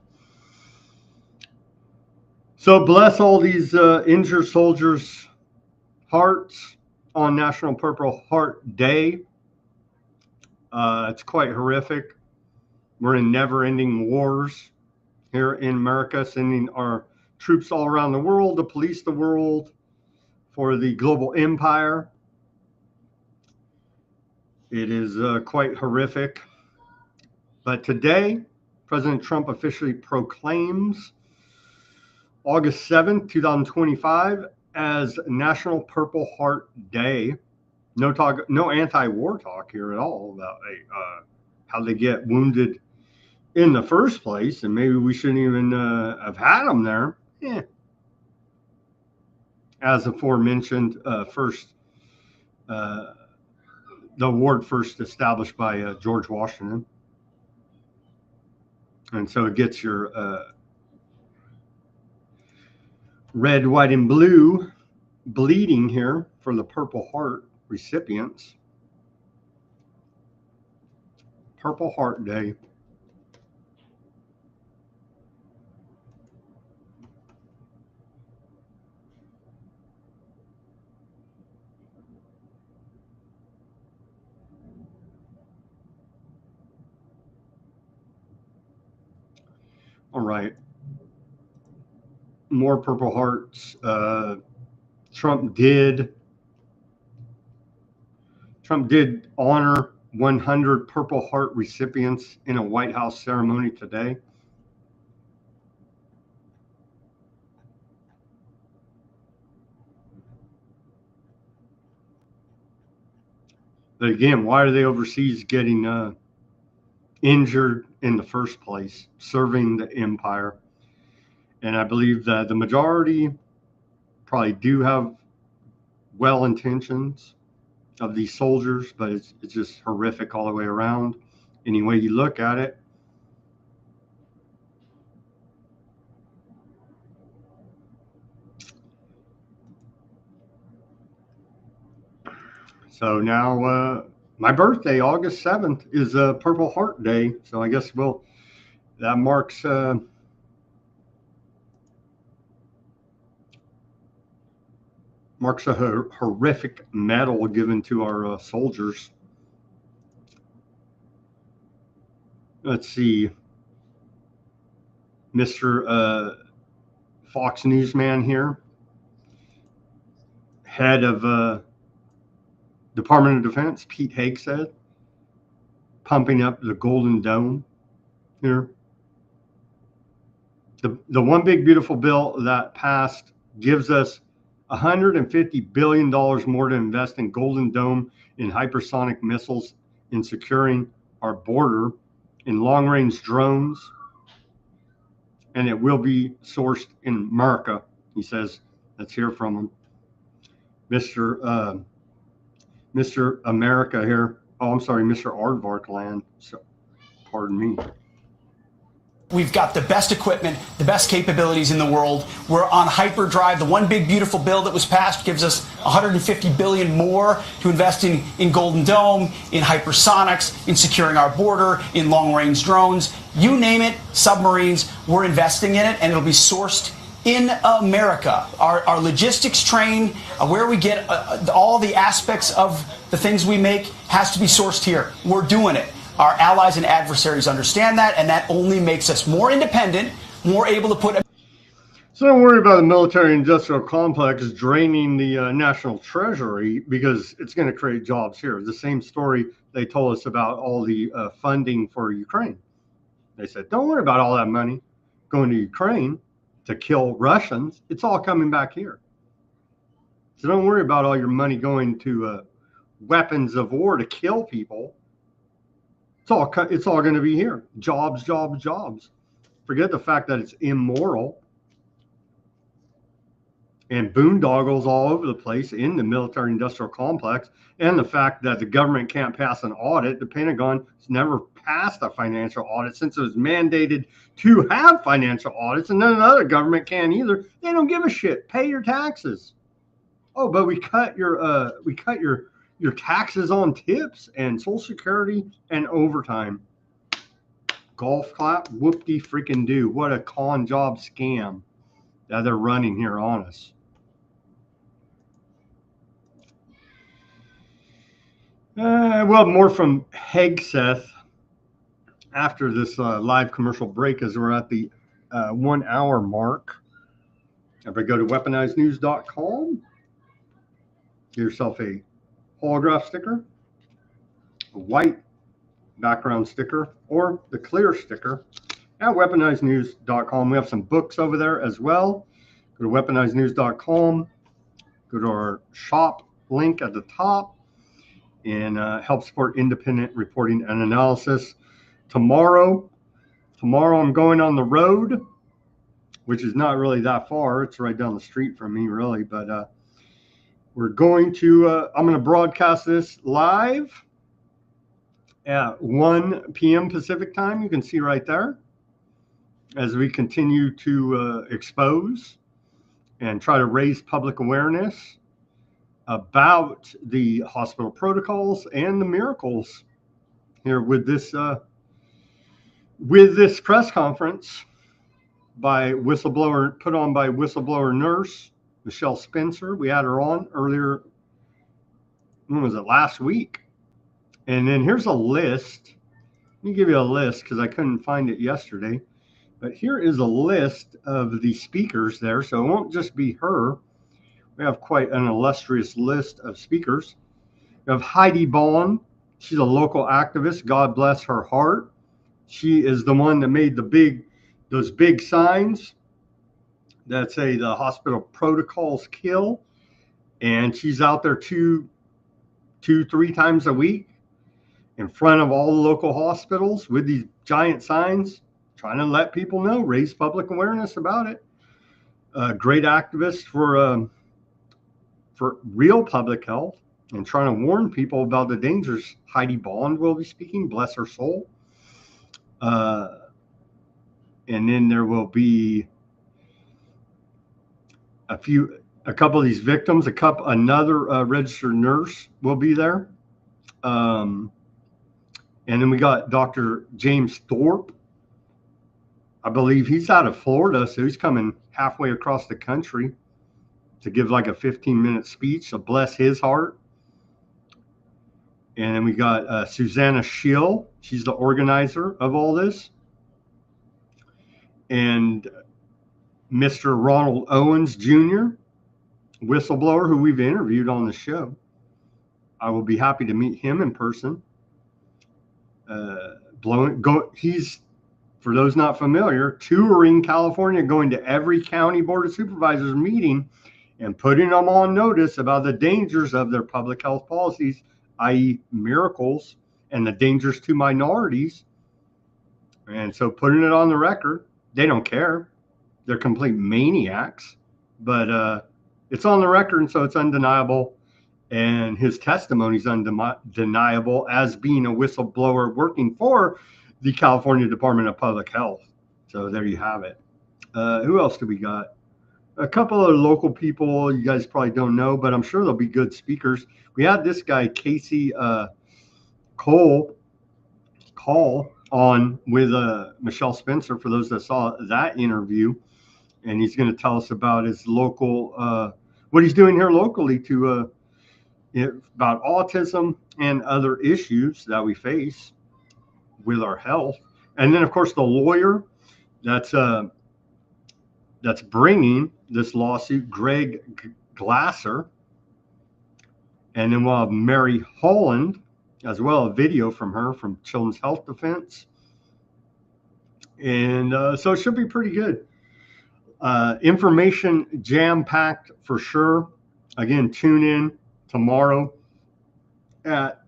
So bless all these injured soldiers' hearts on National Purple Heart Day. It's quite horrific. We're in never-ending wars here in America, sending our troops all around the world to police the world for the global empire. It is quite horrific. But today, President Trump officially proclaims August 7th, 2025 as National Purple Heart Day. No anti-war talk here at all about how they get wounded in the first place, and maybe we shouldn't even have had them there. Yeah. As aforementioned, the award first established by George Washington, and so it gets your red, white, and blue bleeding here for the Purple Heart recipients. Purple Heart Day. All right. More Purple Hearts. Trump did honor 100 Purple Heart recipients in a White House ceremony today. But again, why are they overseas getting injured in the first place, serving the empire? And I believe that the majority probably do have well intentions of these soldiers, but it's just horrific all the way around, any way you look at it. So now my birthday, August 7th, is Purple Heart Day. So I guess that marks a horrific medal given to our soldiers. Let's see, Mr. Fox Newsman here, head of Department of Defense, Pete Hegseth, pumping up the Golden Dome here. The one big beautiful bill that passed gives us $150 billion more to invest in Golden Dome, in hypersonic missiles, in securing our border, in long-range drones, and it will be sourced in America, he says. Let's hear from him. Mr. America here. Oh, I'm sorry, Mr. Aardvark land. So, pardon me. We've got the best equipment, the best capabilities in the world. We're on hyperdrive. The one big beautiful bill that was passed gives us $150 billion more to invest in Golden Dome, in hypersonics, in securing our border, in long-range drones. You name it, submarines, we're investing in it, and it'll be sourced in America. Our logistics train, where we get all the aspects of the things we make, has to be sourced here. We're doing it. Our allies and adversaries understand that, and that only makes us more independent, more able to put... So don't worry about the military-industrial complex draining the national treasury, because it's going to create jobs here. The same story they told us about all the funding for Ukraine. They said, don't worry about all that money going to Ukraine to kill Russians. It's all coming back here. So don't worry about all your money going to weapons of war to kill people. It's all going to be here. Jobs, jobs, jobs. Forget the fact that it's immoral and boondoggles all over the place in the military-industrial complex, and the fact that the government can't pass an audit. The Pentagon has never passed a financial audit since it was mandated to have financial audits, and none of the other government can either. They don't give a shit. Pay your taxes. Oh, but we cut your taxes on tips and Social Security and overtime. Golf clap, whoop-de freaking do. What a con job scam that they're running here on us. We'll have more from Hegseth after this live commercial break, as we're at the 1 hour mark. Everybody go to weaponizednews.com. Get yourself a holograph sticker, a white background sticker, or the clear sticker at weaponizednews.com. We have some books over there as well. Go to weaponizednews.com, go to our shop link at the top, and help support independent reporting and analysis. Tomorrow I'm going on the road, which is not really that far. It's right down the street from me, really, but we're going to, I'm going to broadcast this live at 1 p.m. Pacific time. You can see right there as we continue to expose and try to raise public awareness about the hospital protocols and the miracles here with this press conference put on by whistleblower nurse Michelle Spencer. We had her on earlier, when was it, last week? And then here's a list. Let me give you a list because I couldn't find it yesterday. But here is a list of the speakers there. So it won't just be her. We have quite an illustrious list of speakers. We have Heidi Bond, She's a local activist. God bless her heart. She is the one that made those big signs that say the hospital protocols kill. And she's out there two, 3 times a week in front of all the local hospitals with these giant signs, trying to let people know, raise public awareness about it. Great activist for real public health and trying to warn people about the dangers. Heidi Bond will be speaking, bless her soul. And then there will be a couple of these victims, another registered nurse will be there. And then we got Dr. James Thorpe. I believe he's out of Florida, so he's coming halfway across the country to give like a 15-minute speech, so bless his heart. And then we got Susanna Schill. She's the organizer of all this. And Mr. Ronald Owens Jr., whistleblower who we've interviewed on the show. I will be happy to meet him in person. He's, for those not familiar, touring California, going to every county board of supervisors meeting and putting them on notice about the dangers of their public health policies, i.e. miracles, and the dangers to minorities. And so putting it on the record, they don't care. They're complete maniacs, but it's on the record, and so it's undeniable. And his testimony is undeniable as being a whistleblower working for the California Department of Public Health. So there you have it. Who else do we got? A couple of local people you guys probably don't know, but I'm sure they'll be good speakers. We had this guy, Casey Call on with Michelle Spencer, for those that saw that interview. And he's going to tell us about his local, what he's doing here locally to about autism and other issues that we face with our health. And then, of course, the lawyer that's bringing this lawsuit, Greg Glasser. And then we'll have Mary Holland, as well, a video from her from Children's Health Defense. And so it should be pretty good. Information jam-packed for sure. Again, tune in tomorrow at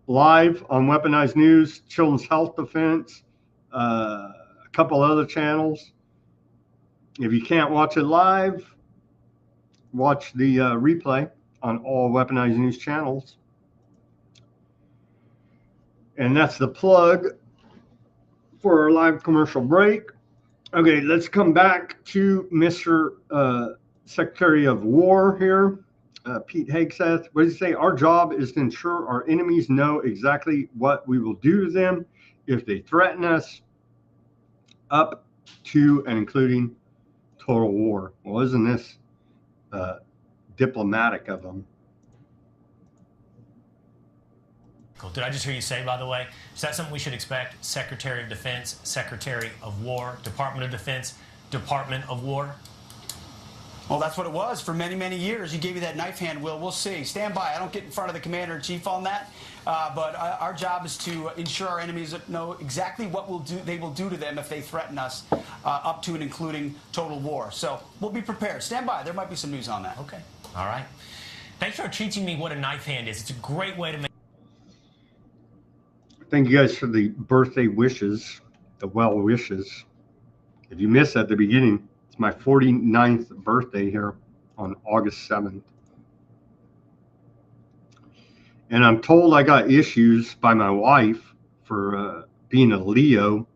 live on Weaponized News, Children's Health Defense, a couple other channels. If you can't watch it live, watch the replay on all Weaponized News channels. And that's the plug for our live commercial break. Okay, let's come back to Mr. Secretary of War here, Pete Hegseth. What does he say? Our job is to ensure our enemies know exactly what we will do to them if they threaten us, up to and including total war. Well, isn't this diplomatic of them? Cool. Did I just hear you say, by the way, is that something we should expect? Secretary of Defense, Secretary of War, Department of Defense, Department of War? Well, that's what it was for many, many years. You gave me that knife hand, Will. We'll see. Stand by. I don't get in front of the commander-in-chief on that. But our job is to ensure our enemies know exactly what they will do to them if they threaten us, up to and including total war. So we'll be prepared. Stand by. There might be some news on that. Okay. All right. Thanks for teaching me what a knife hand is. It's a great way to make... Thank you guys for the birthday wishes, the well wishes. If you missed at the beginning, it's my 49th birthday here on August 7th. And I'm told I got issues by my wife for being a Leo.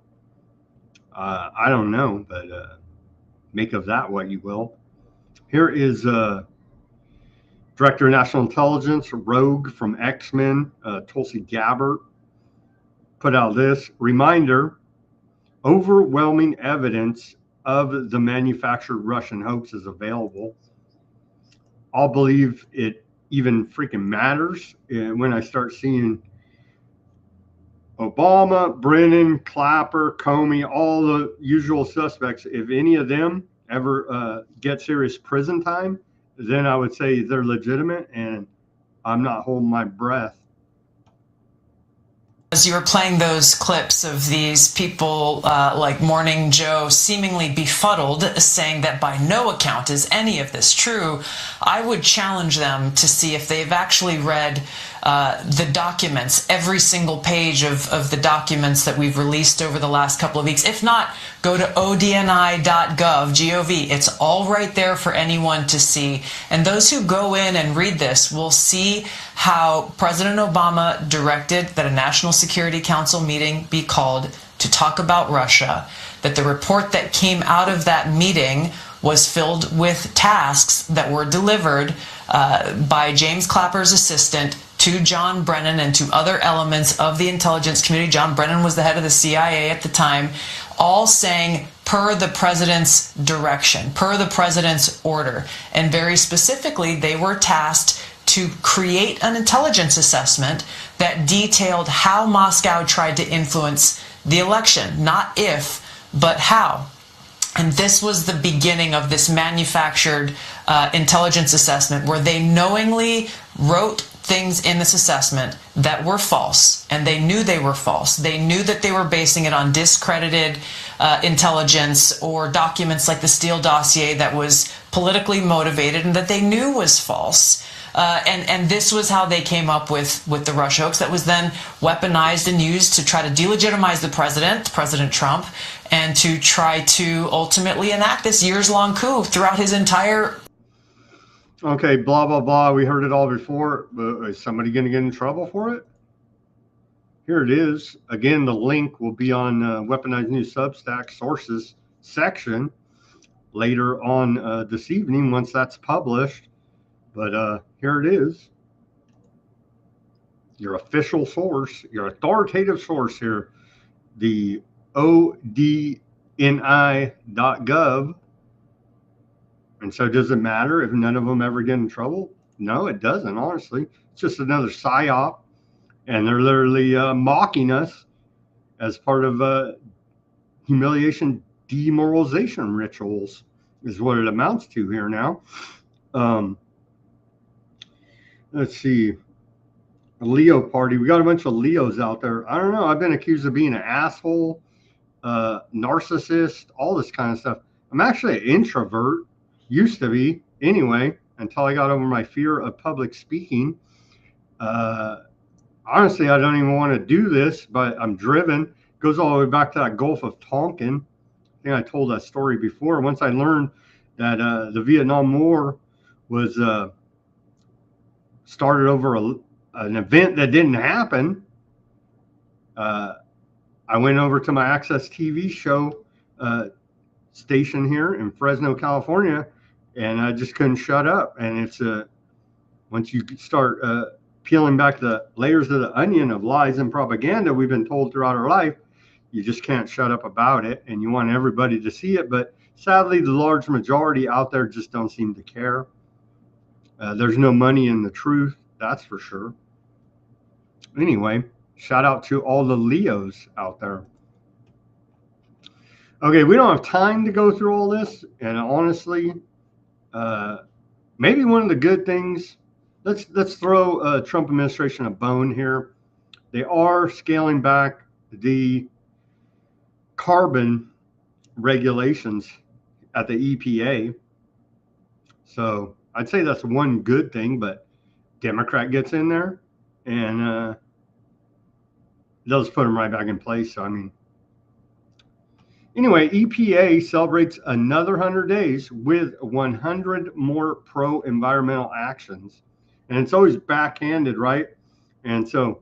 I don't know, but make of that what you will. Here is Director of National Intelligence, Rogue from X-Men, Tulsi Gabbard, put out this reminder: overwhelming evidence of the manufactured Russian hoax is available. I'll believe it even freaking matters when I start seeing Obama, Brennan, Clapper, Comey, all the usual suspects. If any of them ever get serious prison time, then I would say they're legitimate, and I'm not holding my breath As you were playing those clips of these people like Morning Joe seemingly befuddled, saying that by no account is any of this true, I would challenge them to see if they've actually read the documents, every single page of the documents that we've released over the last couple of weeks. If not, go to odni.gov, G-O-V. It's all right there for anyone to see. And those who go in and read this will see how President Obama directed that a National Security Council meeting be called to talk about Russia, that the report that came out of that meeting was filled with tasks that were delivered by James Clapper's assistant to John Brennan and to other elements of the intelligence community. John Brennan was the head of the CIA at the time, all saying per the president's direction, per the president's order. And very specifically, they were tasked to create an intelligence assessment that detailed how Moscow tried to influence the election. Not if, but how. And this was the beginning of this manufactured intelligence assessment where they knowingly wrote things in this assessment that were false, and they knew they were false. They knew that they were basing it on discredited intelligence or documents like the Steele dossier that was politically motivated and that they knew was false. And this was how they came up with the Russia hoax that was then weaponized and used to try to delegitimize the president, President Trump, and to try to ultimately enact this years-long coup throughout his entire... Okay, blah, blah, blah. We heard it all before, but is somebody going to get in trouble for it? Here it is. Again, the link will be on Weaponized News Substack sources section later on this evening once that's published. But here it is. Your official source, your authoritative source here, the odni.gov. And so does it matter if none of them ever get in trouble? No, it doesn't, honestly. It's just another psyop. And they're literally mocking us as part of humiliation, demoralization rituals is what it amounts to here now. Let's see. A Leo party. We got a bunch of Leos out there. I don't know. I've been accused of being an asshole, narcissist, all this kind of stuff. I'm actually an introvert. Used to be, anyway, until I got over my fear of public speaking. Honestly, I don't even want to do this, but I'm driven. It goes all the way back to that Gulf of Tonkin. I think I told that story before. Once I learned that the Vietnam War was started over an event that didn't happen, I went over to my Access TV show station here in Fresno, California, and I just couldn't shut up. And it's once you start peeling back the layers of the onion of lies and propaganda we've been told throughout our life, you just can't shut up about it, and you want everybody to see it. But sadly, the large majority out there just don't seem to care. There's no money in the truth, that's for sure. Anyway, shout out to all the Leos out there. Okay, we don't have time to go through all this, and honestly, maybe one of the good things, let's throw Trump administration a bone here. They are scaling back the carbon regulations at the EPA. So I'd say that's one good thing, but Democrat gets in there and they'll just put them right back in place. So, I mean, anyway, EPA celebrates another 100 days with 100 more pro-environmental actions. And it's always backhanded, right? And so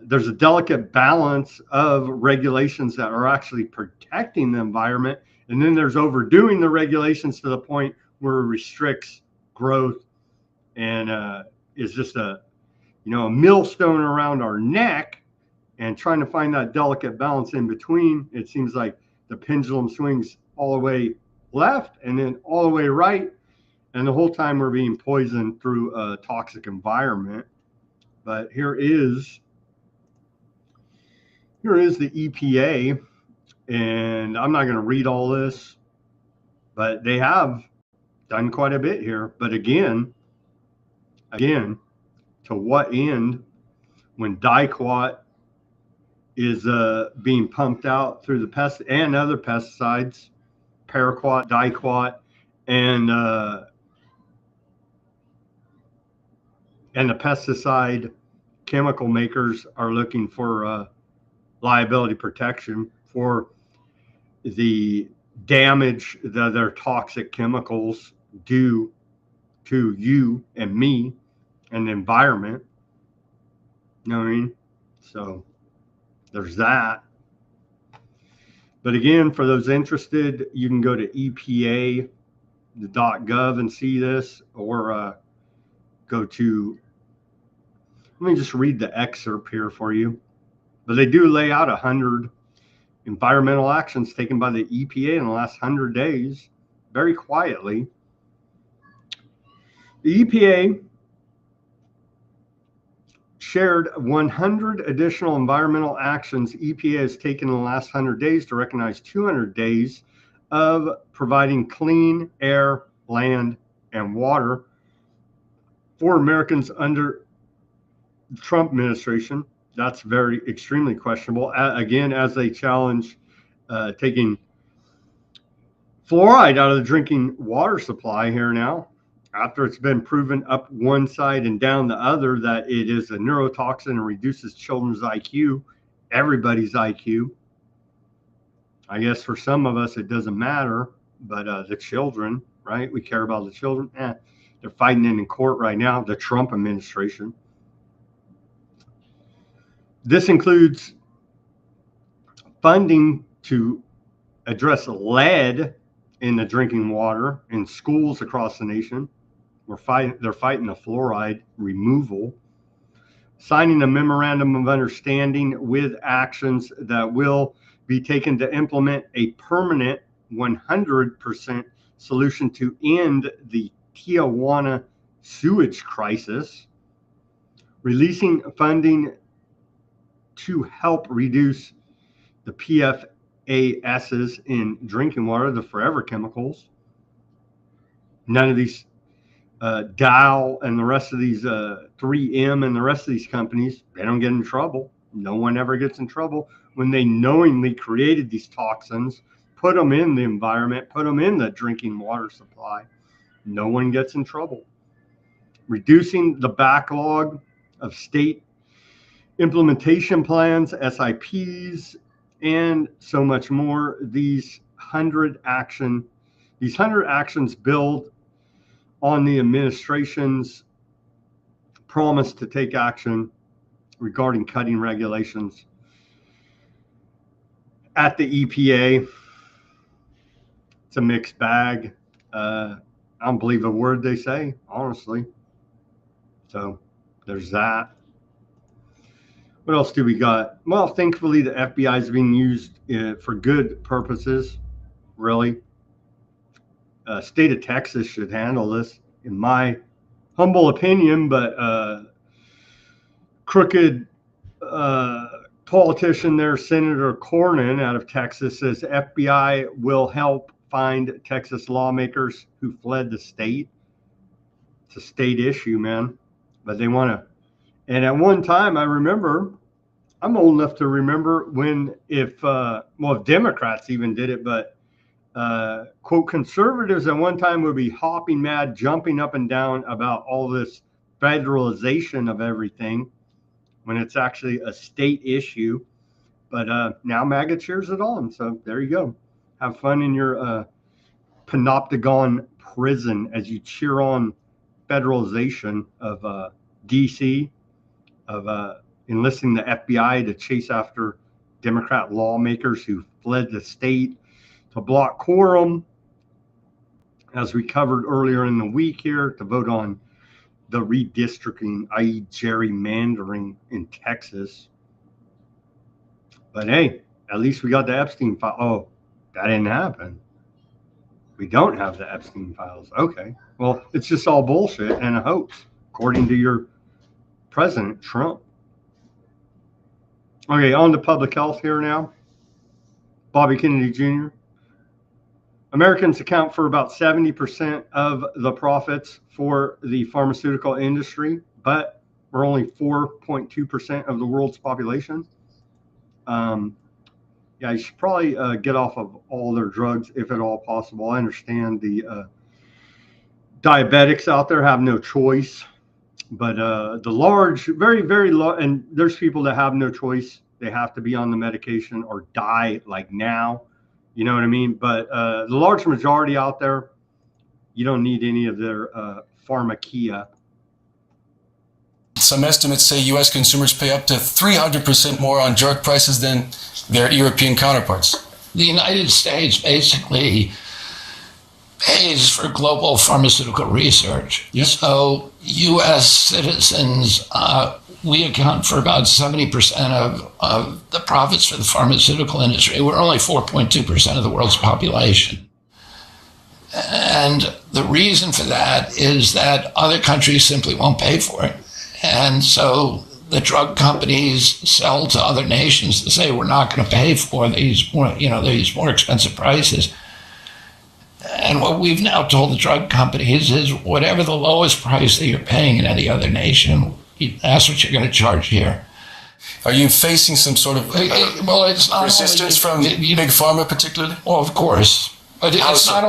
there's a delicate balance of regulations that are actually protecting the environment. And then there's overdoing the regulations to the point where it restricts growth and is just a millstone around our neck. And trying to find that delicate balance in between, it seems like the pendulum swings all the way left and then all the way right. And the whole time we're being poisoned through a toxic environment. But here is the EPA. And I'm not going to read all this, but they have done quite a bit here. But again, to what end? when dicot is being pumped out through the pest and other pesticides, paraquat, dicot, and the pesticide chemical makers are looking for liability protection for the damage that their toxic chemicals do to you and me and the environment. You know what I mean? So there's that. But again, for those interested, you can go to EPA.gov and see this, or go to, let me just read the excerpt here for you. But they do lay out 100 environmental actions taken by the EPA in the last 100 days, very quietly. The EPA shared 100 additional environmental actions EPA has taken in the last 100 days to recognize 200 days of providing clean air, land, and water for Americans under the Trump administration. That's very extremely questionable. Again, as they challenge taking fluoride out of the drinking water supply here now, after it's been proven up one side and down the other that it is a neurotoxin and reduces children's IQ, everybody's IQ. I guess for some of us it doesn't matter, but the children, right? We care about the children. They're fighting it in court right now, the Trump administration. This includes funding to address lead in the drinking water in schools across the nation. They're fighting the fluoride removal, signing a memorandum of understanding with actions that will be taken to implement a permanent 100% solution to end the Tijuana sewage crisis, releasing funding to help reduce the PFASs in drinking water, the forever chemicals. None of these Dow and the rest of these 3M and the rest of these companies, they don't get in trouble. No one ever gets in trouble when they knowingly created these toxins, put them in the environment, put them in the drinking water supply. No one gets in trouble. Reducing the backlog of state implementation plans, SIPs, and so much more. These 100 actions build on the administration's promise to take action regarding cutting regulations at the EPA. It's a mixed bag. I don't believe a word they say, honestly. So there's that. What else do we got? Well, thankfully, the FBI is being used for good purposes, really. State of Texas should handle this, in my humble opinion, but crooked politician there, Senator Cornyn out of Texas, says FBI will help find Texas lawmakers who fled the state. It's a state issue, man, but they want to. And at one time, I remember, I'm old enough to remember when, if Democrats even did it, but quote, conservatives at one time would be hopping mad, jumping up and down about all this federalization of everything when it's actually a state issue. But now MAGA cheers it on. So there you go. Have fun in your panopticon prison as you cheer on federalization of DC, of enlisting the FBI to chase after Democrat lawmakers who fled the state, to block quorum, as we covered earlier in the week here, to vote on the redistricting, i.e. gerrymandering in Texas. But hey, at least we got the Epstein file. Oh, that didn't happen. We don't have the Epstein files. Okay. Well, it's just all bullshit and a hoax, according to your President Trump. Okay, on to public health here now. Bobby Kennedy Jr. Americans account for about 70% of the profits for the pharmaceutical industry, but We're only 4.2% of the world's population. Yeah, you should probably get off of all their drugs if at all possible. I understand the diabetics out there have no choice, but the large, very, very large, and there's people that have no choice. They have to be on the medication or die like now. You know what I mean? But the large majority out there, you don't need any of their pharmacia. Some estimates say U.S. consumers pay up to 300% more on drug prices than their European counterparts. The United States basically pays for global pharmaceutical research. Yep. So U.S. citizens, we account for about 70% of the profits for the pharmaceutical industry. We're only 4.2% of the world's population. And the reason for that is that other countries simply won't pay for it. And so the drug companies sell to other nations to say, we're not going to pay for these more, these more expensive prices. And what we've now told the drug companies is whatever the lowest price that you're paying in any other nation, that's what you're going to charge here. Are you facing some sort of it's not resistance from big pharma particularly? Well, of course. But it's not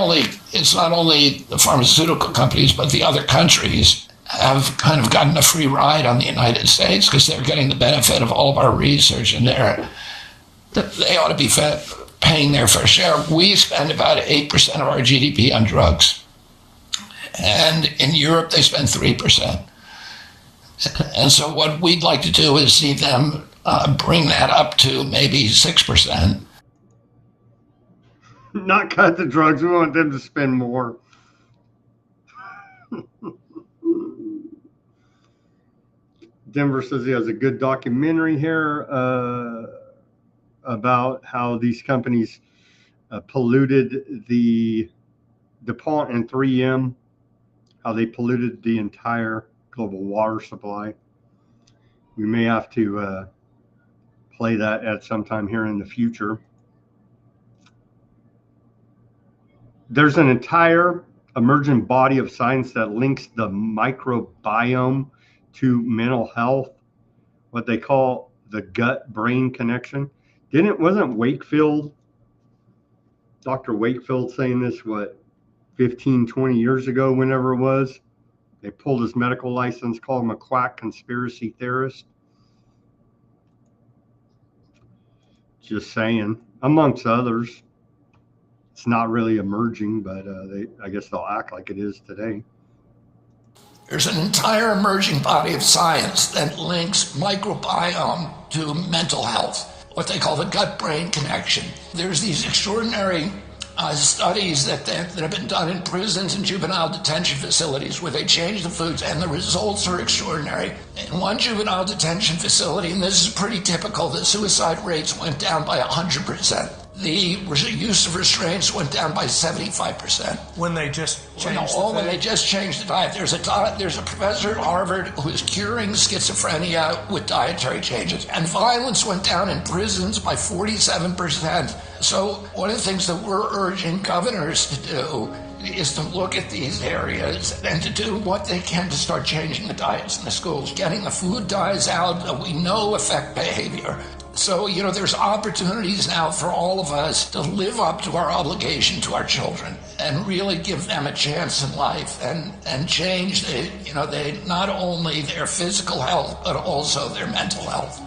only the pharmaceutical companies, but the other countries have kind of gotten a free ride on the United States because they're getting the benefit of all of our research, and they ought to be paying their fair share. We spend about 8% of our GDP on drugs, and in Europe they spend 3%. And so what we'd like to do is see them bring that up to maybe 6%. Not cut the drugs. We want them to spend more. Denver says he has a good documentary here about how these companies polluted the DuPont and 3M, how they polluted the entire global water supply. We may have to play that at some time here in the future. There's an entire emerging body of science that links the microbiome to mental health, what they call the gut-brain connection. Wasn't Wakefield, Dr. Wakefield saying this, 15, 20 years ago, whenever it was? They pulled his medical license, called him a quack conspiracy theorist. Just saying, amongst others. It's not really emerging, but I guess they'll act like it is today. There's an entire emerging body of science that links microbiome to mental health, what they call the gut-brain connection. There's these extraordinary studies that have been done in prisons and juvenile detention facilities where they change the foods, and the results are extraordinary. In one juvenile detention facility, and this is pretty typical, the suicide rates went down by 100%. The use of restraints went down by 75%. When they just changed when they just changed the diet. There's a professor at Harvard who is curing schizophrenia with dietary changes. And violence went down in prisons by 47%. So one of the things that we're urging governors to do is to look at these areas and to do what they can to start changing the diets in the schools, getting the food dyes out that we know affect behavior. So, there's opportunities now for all of us to live up to our obligation to our children and really give them a chance in life and change not only their physical health, but also their mental health.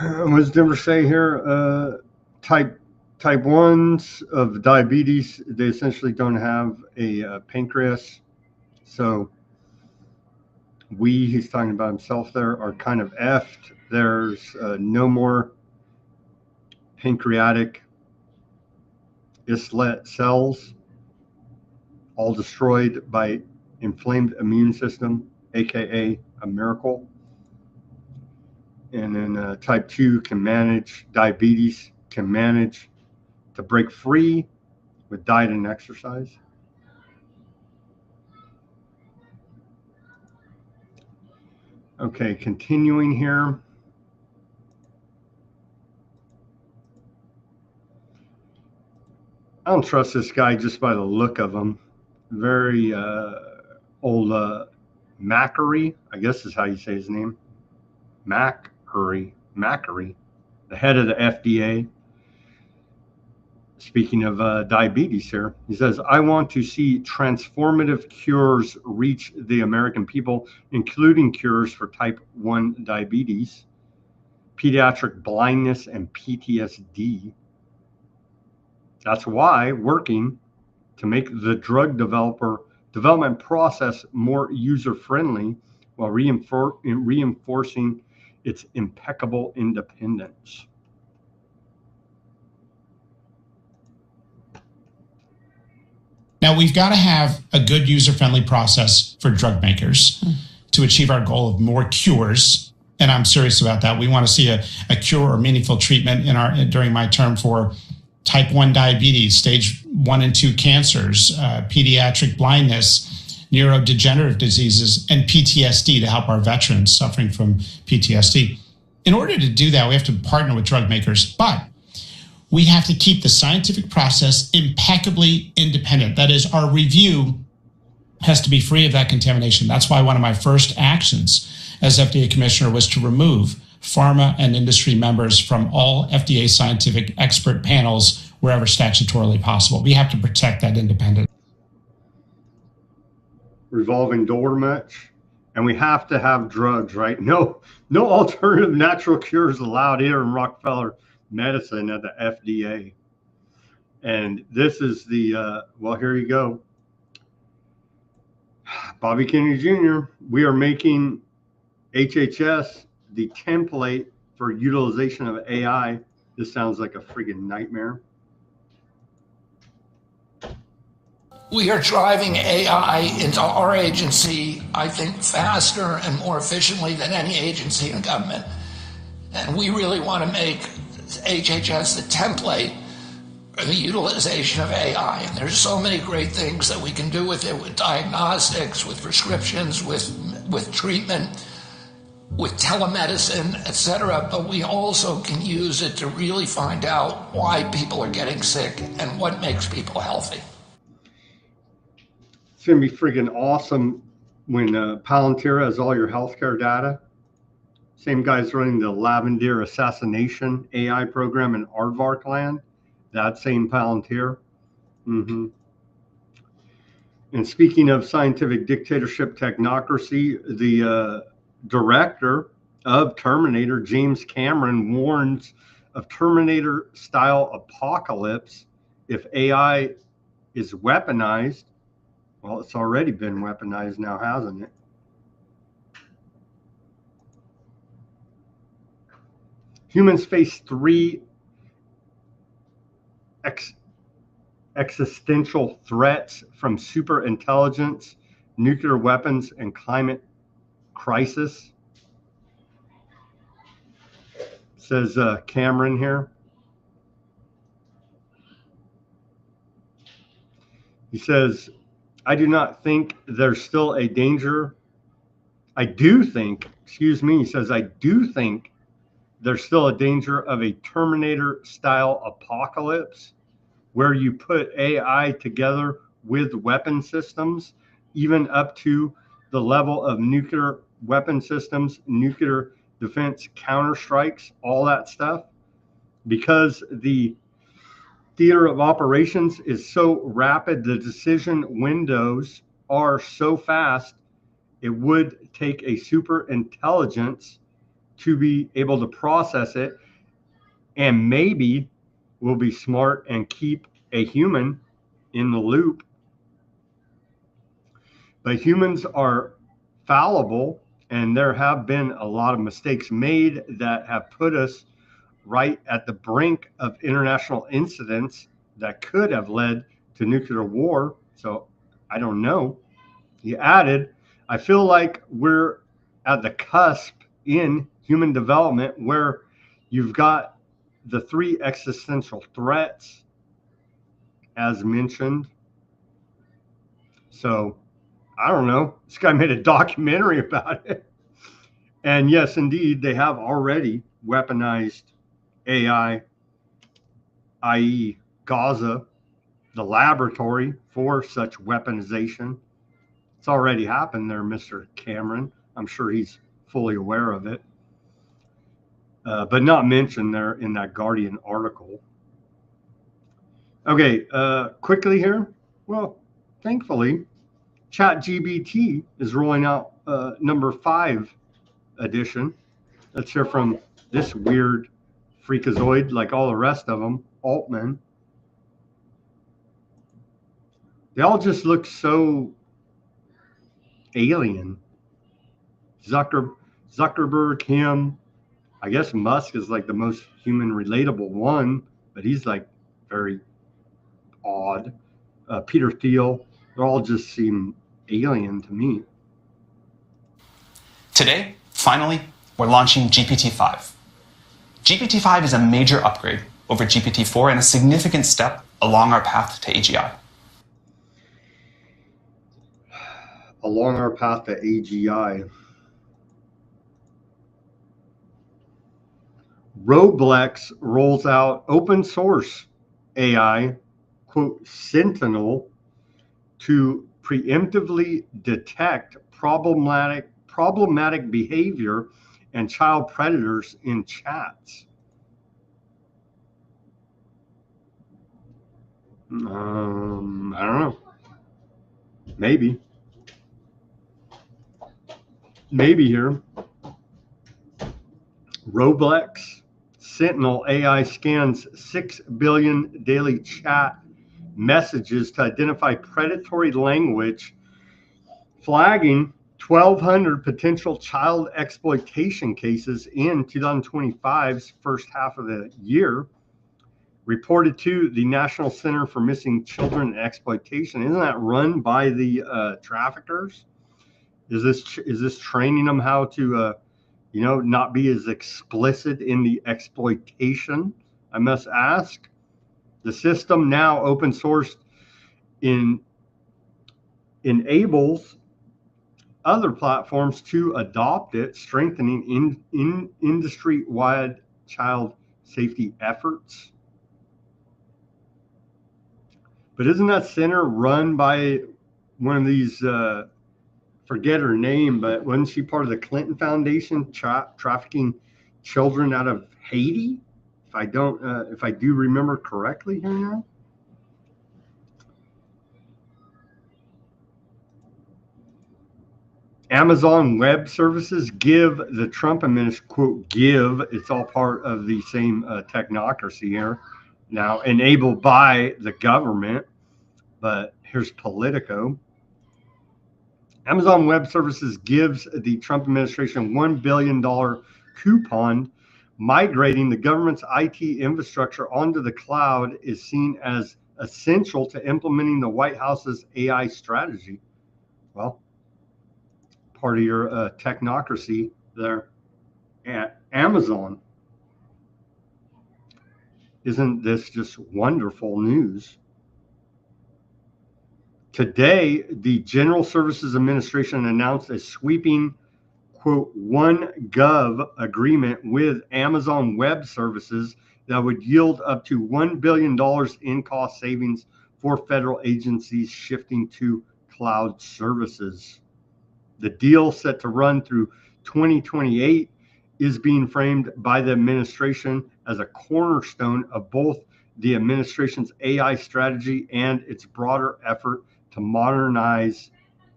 What does Denver say here? Type 1s of diabetes, they essentially don't have a pancreas. So he's talking about himself there, are kind of effed. There's no more pancreatic islet cells, all destroyed by inflamed immune system, aka a miracle. And then type 2 can manage diabetes, can manage to break free with diet and exercise. Okay, continuing here. I don't trust this guy just by the look of him. Very old McCurry, I guess is how you say his name, McCurry, the head of the FDA. Speaking of diabetes here, he says, I want to see transformative cures reach the American people, including cures for type 1 diabetes, pediatric blindness, and PTSD. That's why working to make the drug development process more user-friendly while reinforcing its impeccable independence. Now, we've got to have a good user-friendly process for drug makers to achieve our goal of more cures. And I'm serious about that. We want to see a cure or meaningful treatment during my term for type 1 diabetes, stage 1 and 2 cancers, pediatric blindness, neurodegenerative diseases, and PTSD to help our veterans suffering from PTSD. In order to do that, we have to partner with drug makers, but we have to keep the scientific process impeccably independent. That is, our review has to be free of that contamination. That's why one of my first actions as FDA commissioner was to remove pharma and industry members from all FDA scientific expert panels wherever statutorily possible. We have to protect that independence. Revolving door much, and we have to have drugs, right? No alternative natural cures allowed here in Rockefeller medicine at the FDA. And this is the well, here you go, Bobby Kennedy Jr. We are making HHS the template for utilization of AI. This sounds like a friggin' nightmare. We are driving AI into our agency, I think, faster and more efficiently than any agency in government. And we really want to make HHS the template for the utilization of AI. And there's so many great things that we can do with it, with diagnostics, with prescriptions, with treatment, with telemedicine, etc. But we also can use it to really find out why people are getting sick and what makes people healthy. It's going to be friggin' awesome when Palantir has all your healthcare data. Same guy's running the Lavender assassination AI program in Aardvark land. That same Palantir. And speaking of scientific dictatorship technocracy, the director of Terminator, James Cameron, warns of Terminator-style apocalypse if AI is weaponized. Well, it's already been weaponized now, hasn't it? Humans face 3 existential threats from superintelligence, nuclear weapons, and climate crisis, says Cameron here. He says, I do not think there's still a danger. I do think, excuse me, he says, I do think there's still a danger of a Terminator-style apocalypse where you put AI together with weapon systems, even up to the level of nuclear weapon systems, nuclear defense counterstrikes, all that stuff, because the theater of operations is so rapid, the decision windows are so fast, it would take a super intelligence to be able to process it, and maybe we'll be smart and keep a human in the loop. But humans are fallible, and there have been a lot of mistakes made that have put us right at the brink of international incidents that could have led to nuclear war. So I don't know. He added, I feel like we're at the cusp in human development where you've got the 3 existential threats as mentioned. So I don't know. This guy made a documentary about it. And yes, indeed, they have already weaponized AI, i.e. Gaza, the laboratory for such weaponization. It's already happened there, Mr. Cameron. I'm sure he's fully aware of it, but not mentioned there in that Guardian article. Okay, quickly here. Well, thankfully, ChatGPT is rolling out number 5 edition. Let's hear from this weird freakazoid, like all the rest of them, Altman. They all just look so alien. Zuckerberg, him. I guess Musk is like the most human relatable one, but he's like very odd. Peter Thiel, they all just seem alien to me. Today, finally, we're launching GPT-5. GPT-5 is a major upgrade over GPT-4 and a significant step along our path to AGI. Along our path to AGI. Roblox rolls out open source AI, quote, Sentinel, to preemptively detect problematic behavior and child predators in chats. I don't know. Maybe here. Roblox Sentinel AI scans 6 billion daily chat messages to identify predatory language, flagging 1,200 potential child exploitation cases in 2025's first half of the year, reported to the National Center for Missing Children and Exploitation. Isn't that run by the traffickers? Is this training them how to not be as explicit in the exploitation? I must ask. The system, now open sourced, enables other platforms to adopt it, strengthening industry-wide child safety efforts. But isn't that center run by one of these, forget her name, but wasn't she part of the Clinton Foundation trafficking children out of Haiti? If I do remember correctly here now. Amazon Web Services give the Trump administration, quote, give, it's all part of the same technocracy here, now enabled by the government, but here's Politico. Amazon Web Services gives the Trump administration $1 billion coupon. Migrating the government's IT infrastructure onto the cloud is seen as essential to implementing the White House's AI strategy. Well, part of your technocracy there at Amazon. Isn't this just wonderful news? Today, the General Services Administration announced a sweeping, quote, OneGov agreement with Amazon Web Services that would yield up to $1 billion in cost savings for federal agencies shifting to cloud services. The deal, set to run through 2028, is being framed by the administration as a cornerstone of both the administration's AI strategy and its broader effort to modernize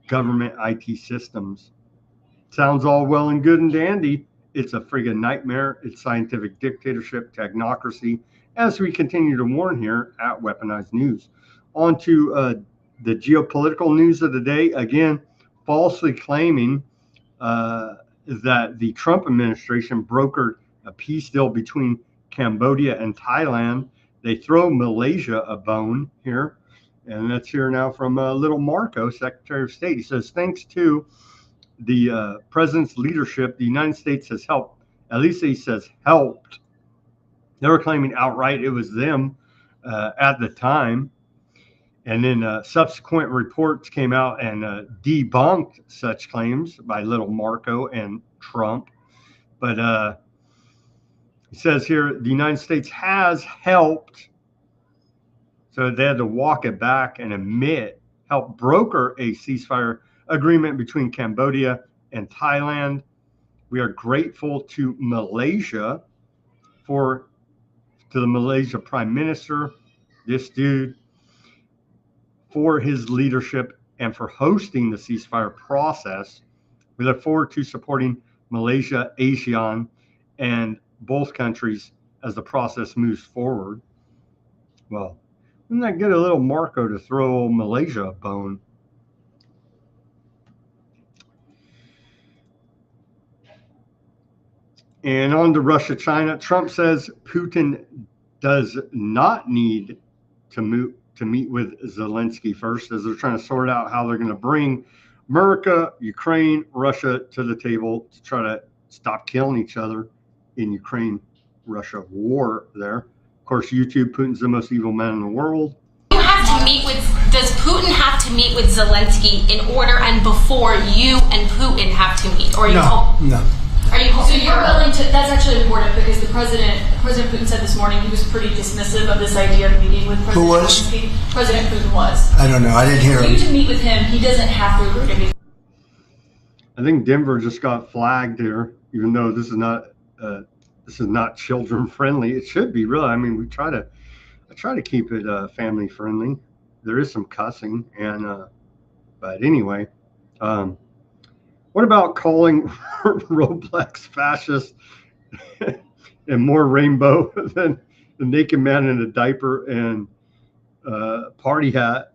government IT systems. Sounds all well and good and dandy. It's a friggin' nightmare. It's scientific dictatorship, technocracy, as we continue to warn here at Weaponized News. On to the geopolitical news of the day. Again, falsely claiming that the Trump administration brokered a peace deal between Cambodia and Thailand. They throw Malaysia a bone here. And that's here now from Little Marco, Secretary of State. He says, thanks to the president's leadership, the United States has helped. At least he says helped. They were claiming outright it was them at the time. And then subsequent reports came out and debunked such claims by Little Marco and Trump. But he says here, the United States has helped. So they had to walk it back and admit, help broker a ceasefire agreement between Cambodia and Thailand. We are grateful to Malaysia to the Malaysia Prime Minister, this dude, for his leadership and for hosting the ceasefire process. We look forward to supporting Malaysia, ASEAN, and both countries as the process moves forward. Well, wouldn't that get a little Marco to throw Malaysia a bone? And on to Russia, China. Trump says Putin does not need to meet with Zelensky first, as they're trying to sort out how they're going to bring America, Ukraine, Russia to the table to try to stop killing each other in Ukraine-Russia war there. Of course, YouTube, Putin's the most evil man in the world. Does Putin have to meet with Zelensky in order and before you and Putin have to meet? Or No. Are you So you're willing to? That's actually important because President Putin said this morning he was pretty dismissive of this idea of meeting with President Who was? Zelensky. President Putin was. I don't know. I didn't hear For him. you to meet with him, he doesn't have to agree to meet. I think Denver just got flagged here, even though this is not children friendly. It should be, really. I mean, I try to keep it family friendly. There is some cussing, but anyway. What about calling Roblox fascist and more rainbow than the naked man in a diaper and party hat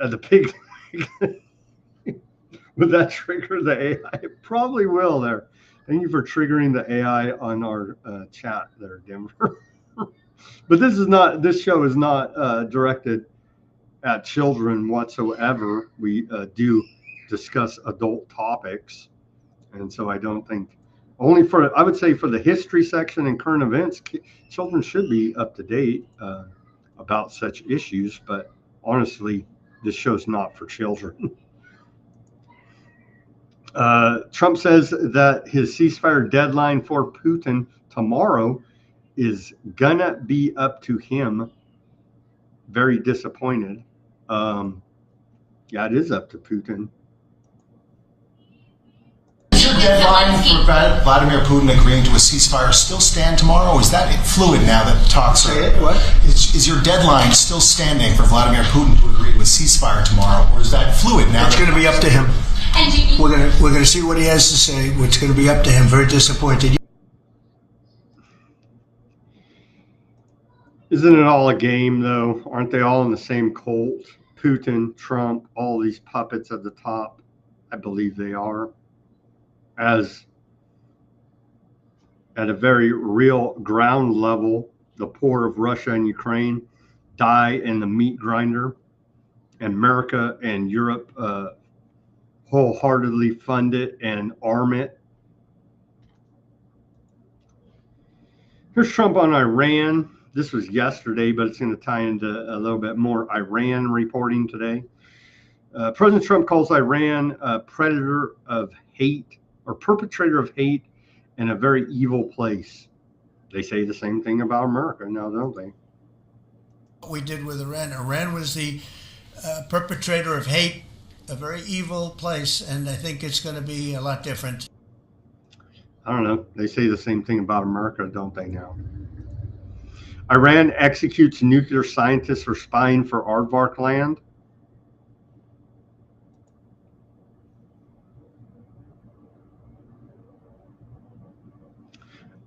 at the pig? Would that trigger the AI? It probably will there. Thank you for triggering the AI on our chat there, Denver. But this show is not directed at children whatsoever. We do discuss adult topics, and so I don't think I would say for the history section and current events, children should be up to date about such issues, but honestly, this show's not for children. Trump says that his ceasefire deadline for Putin tomorrow is gonna be up to him. Very disappointed. Yeah, it is up to Putin. Does your deadline for Vladimir Putin agreeing to a ceasefire still stand tomorrow? Is that fluid now that talks are... What? Is your deadline still standing for Vladimir Putin to agree to a ceasefire tomorrow, or is that fluid now? It's going to be up to him. And We're going to see what he has to say. It's going to be up to him. Very disappointed. Isn't it all a game, though? Aren't they all in the same cult? Putin, Trump, all these puppets at the top. I believe they are. As at a very real ground level, the poor of Russia and Ukraine die in the meat grinder, and America and Europe wholeheartedly fund it and arm it. Here's Trump on Iran. This was yesterday, but it's going to tie into a little bit more Iran reporting today. President Trump calls Iran a predator of hate or perpetrator of hate and a very evil place. They say the same thing about America now, don't they? What we did with Iran. Iran was the perpetrator of hate, a very evil place, and I think it's going to be a lot different. I don't know. They say the same thing about America, don't they now? Iran executes nuclear scientists for spying for aardvark land.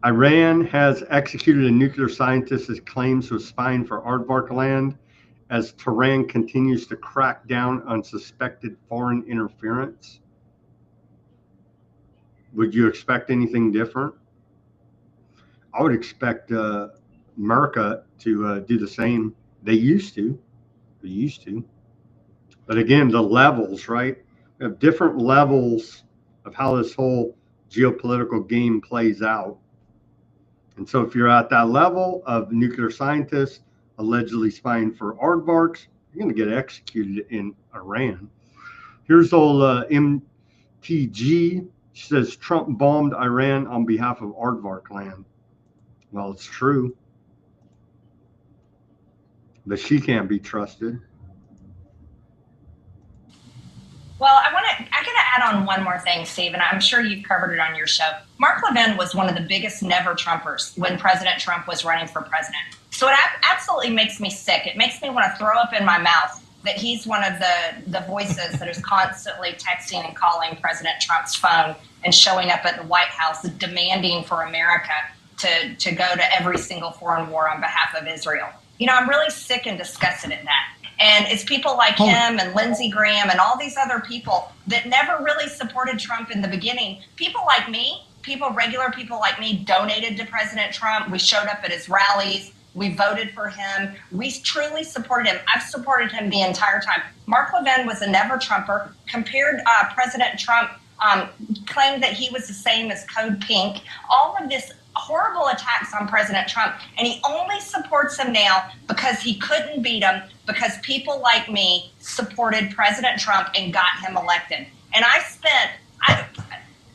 Iran has executed a nuclear scientist as claims of spying for aardvark land as Tehran continues to crack down on suspected foreign interference. Would you expect anything different? I would expect America to do the same. They used to. But again, the levels, right? We have different levels of how this whole geopolitical game plays out. And so if you're at that level of nuclear scientists allegedly spying for aardvarks, you're going to get executed in Iran. Here's old MTG. She says Trump bombed Iran on behalf of aardvark land. Well, it's true. But she can't be trusted. Well, I got to add on one more thing, Steve, and I'm sure you've covered it on your show. Mark Levin was one of the biggest never Trumpers when President Trump was running for president. So it absolutely makes me sick. It makes me want to throw up in my mouth that he's one of the voices that is constantly texting and calling President Trump's phone and showing up at the White House demanding for America to go to every single foreign war on behalf of Israel. You know, I'm really sick and disgusted at that. And it's people like him and Lindsey Graham and all these other people that never really supported Trump in the beginning. People like me, regular people like me, donated to President Trump. We showed up at his rallies. We voted for him. We truly supported him. I've supported him the entire time. Mark Levin was a never Trumper, compared President Trump, claimed that he was the same as Code Pink. All of this horrible attacks on President Trump, and he only supports him now because he couldn't beat him, because people like me supported President Trump and got him elected. And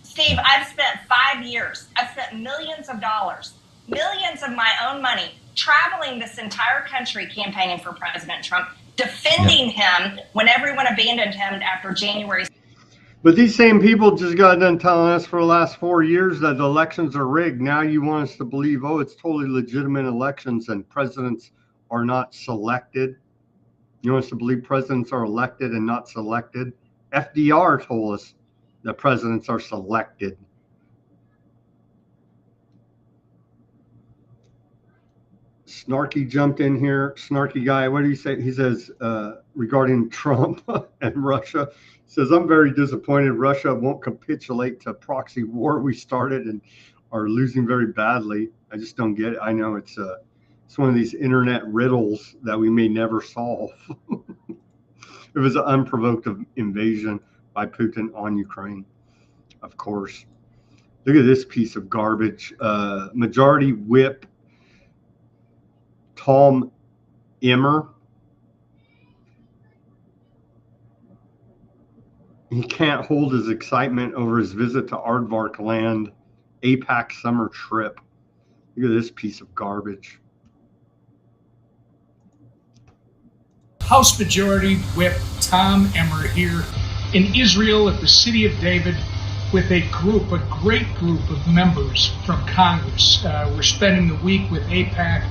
Steve, I've spent 5 years, I've spent millions of dollars, millions of my own money, traveling this entire country campaigning for President Trump, defending him when everyone abandoned him after January. But these same people just got done telling us for the last 4 years that the elections are rigged. Now you want us to believe, oh, it's totally legitimate elections and presidents are not selected. You want us to believe presidents are elected and not selected? FDR told us that presidents are selected. Snarky jumped in here. Snarky guy, what do you say? He says, regarding Trump and Russia, says, I'm very disappointed Russia won't capitulate to a proxy war we started and are losing very badly. I just don't get it. I know it's one of these internet riddles that we may never solve. It was an unprovoked invasion by Putin on Ukraine, of course. Look at this piece of garbage. Majority Whip Tom Emmer. He can't hold his excitement over his visit to Aardvark Land APAC summer trip. Look at this piece of garbage. House Majority Whip Tom Emmer here in Israel at the City of David with a great group of members from Congress. We're spending the week with APAC,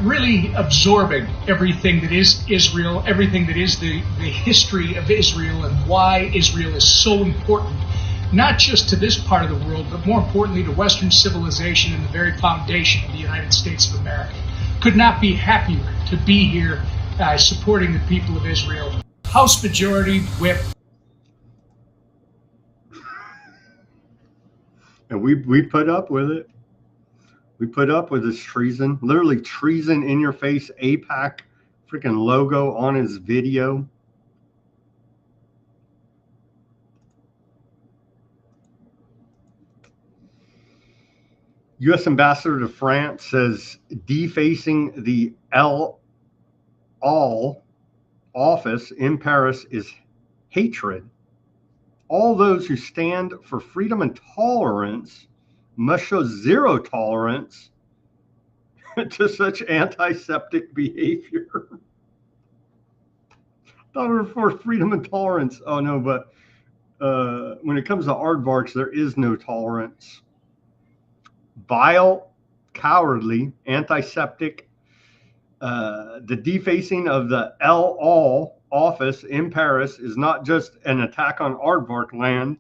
really absorbing everything that is Israel, everything that is the history of Israel and why Israel is so important, not just to this part of the world, but more importantly to Western civilization and the very foundation of the United States of America. Could not be happier to be here supporting the people of Israel. House Majority Whip. And we put up with it. We put up with this treason, literally treason in your face, APAC freaking logo on his video. U.S. Ambassador to France says defacing the El Al office in Paris is hatred. All those who stand for freedom and tolerance must show zero tolerance to such antiseptic behavior. Thought we were for freedom and tolerance. Oh no, but when it comes to aardvarks, there is no tolerance. Vile, cowardly, antiseptic. The defacing of the El Al office in Paris is not just an attack on aardvark land,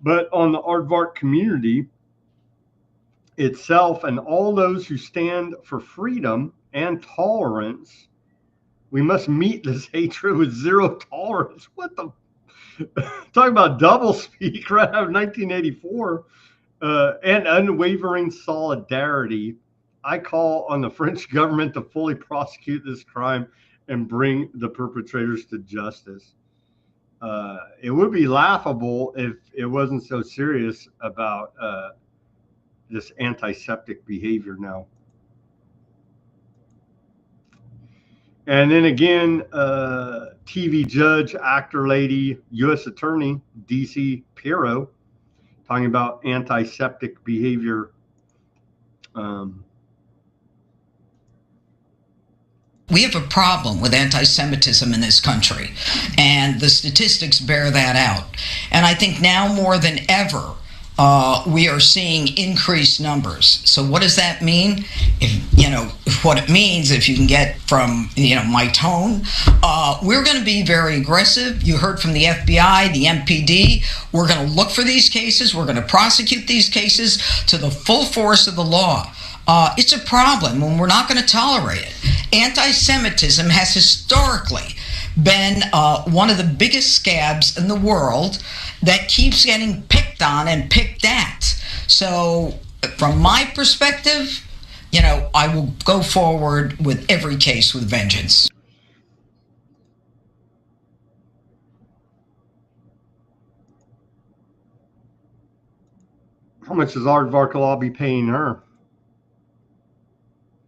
but on the aardvark community itself and all those who stand for freedom and tolerance. We must meet this hatred with zero tolerance. What the? Talking about doublespeak right out of 1984 and unwavering solidarity. I call on the French government to fully prosecute this crime and bring the perpetrators to justice. It would be laughable if it wasn't so serious about this antiseptic behavior now. And then again, TV judge, actor lady, U.S. attorney, D.C. Pirro, talking about antiseptic behavior. We have a problem with anti-Semitism in this country, and the statistics bear that out. And I think now more than ever, we are seeing increased numbers. So what does that mean? What it means, if you can get from, my tone, we're going to be very aggressive. You heard from the FBI, the MPD. We're going to look for these cases. We're going to prosecute these cases to the full force of the law. It's a problem, and we're not going to tolerate it. Anti-Semitism has historically been one of the biggest scabs in the world that keeps getting picked on and picked at. So from my perspective, I will go forward with every case with vengeance. How much does Aardvark Law be paying her?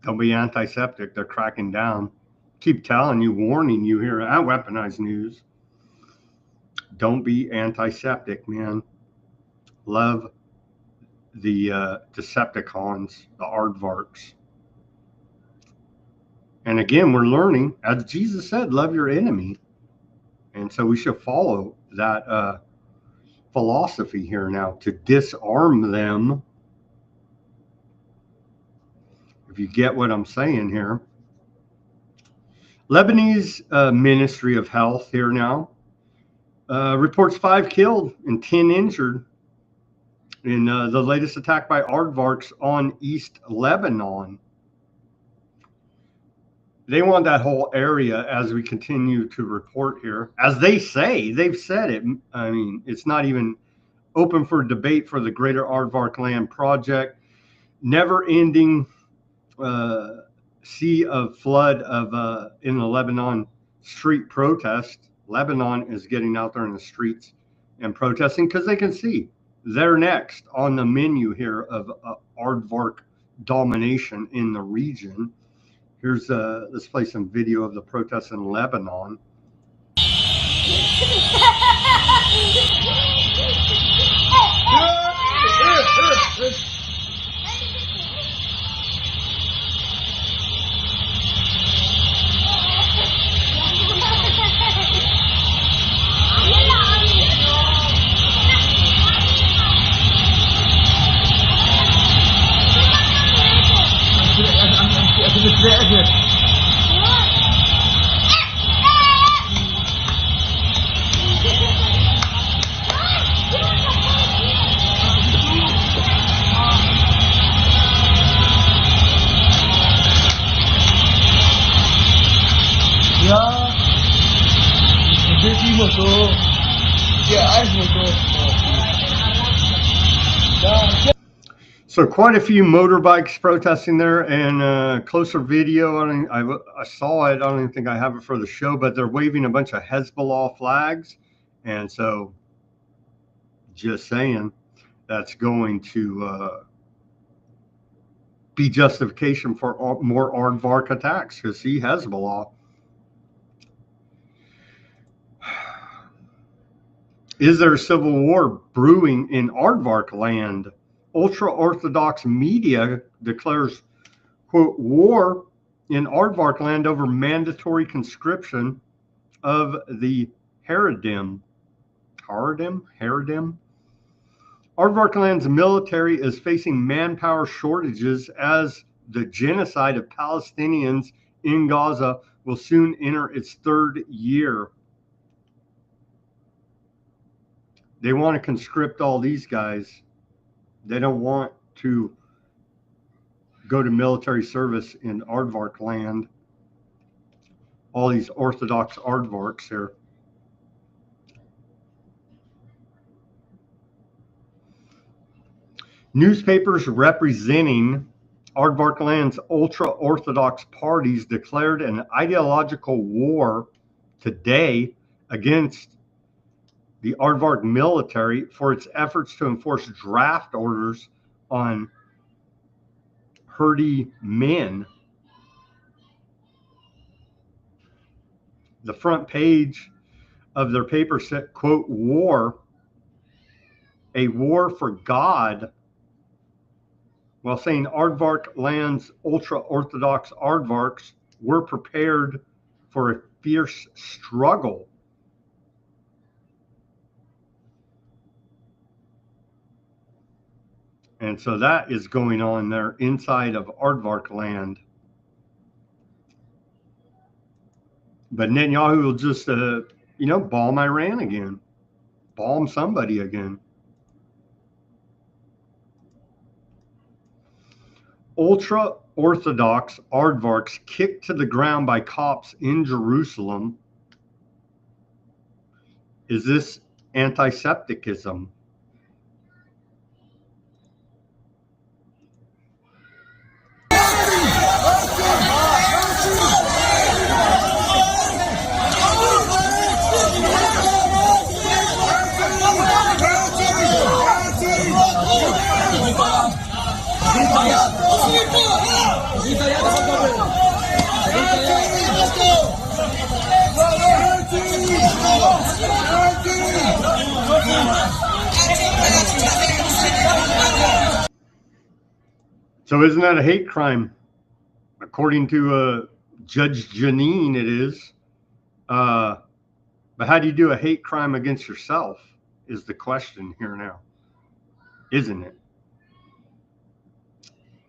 They'll be antiseptic. They're cracking down. Keep telling you, warning you here at Weaponized News. Don't be antiseptic, man. Love the Decepticons, the Aardvarks. And again, we're learning, as Jesus said, love your enemy. And so we should follow that philosophy here now, to disarm them. If you get what I'm saying here. Lebanese Ministry of Health here now reports 5 killed and 10 injured in the latest attack by aardvarks on East Lebanon. They want that whole area, as we continue to report here, as they say, they've said it. I mean, it's not even open for debate for the Greater Aardvark Land Project. Never-ending sea of flood of in the Lebanon street protest. Lebanon is getting out there in the streets and protesting because they can see they're next on the menu here of aardvark domination in the region. Here's let's play some video of the protests in Lebanon. So quite a few motorbikes protesting there, and closer video. I saw it. I don't even think I have it for the show, but they're waving a bunch of Hezbollah flags, and so just saying that's going to be justification for more aardvark attacks. Because see, Hezbollah. Is there a civil war brewing in aardvark land? Ultra-Orthodox media declares, quote, war in aardvark land over mandatory conscription of the Haredim. Aardvark land's military is facing manpower shortages as the genocide of Palestinians in Gaza will soon enter its 3rd year. They want to conscript all these guys. They don't want to go to military service in aardvark land. All these Orthodox aardvarks here. Newspapers representing aardvark land's ultra-Orthodox parties declared an ideological war today against the aardvark military for its efforts to enforce draft orders on Herdy men. The front page of their paper said, quote, war, a war for God, while saying aardvark land's ultra-Orthodox aardvarks We're prepared for a fierce struggle. And so that is going on there inside of Aardvark land. But Netanyahu will just, bomb Iran again, bomb somebody again. Ultra-Orthodox Aardvarks kicked to the ground by cops in Jerusalem. Is this anti-Septicism? So isn't that a hate crime? According to Judge Janine, it is. But how do you do a hate crime against yourself is the question here now, isn't it?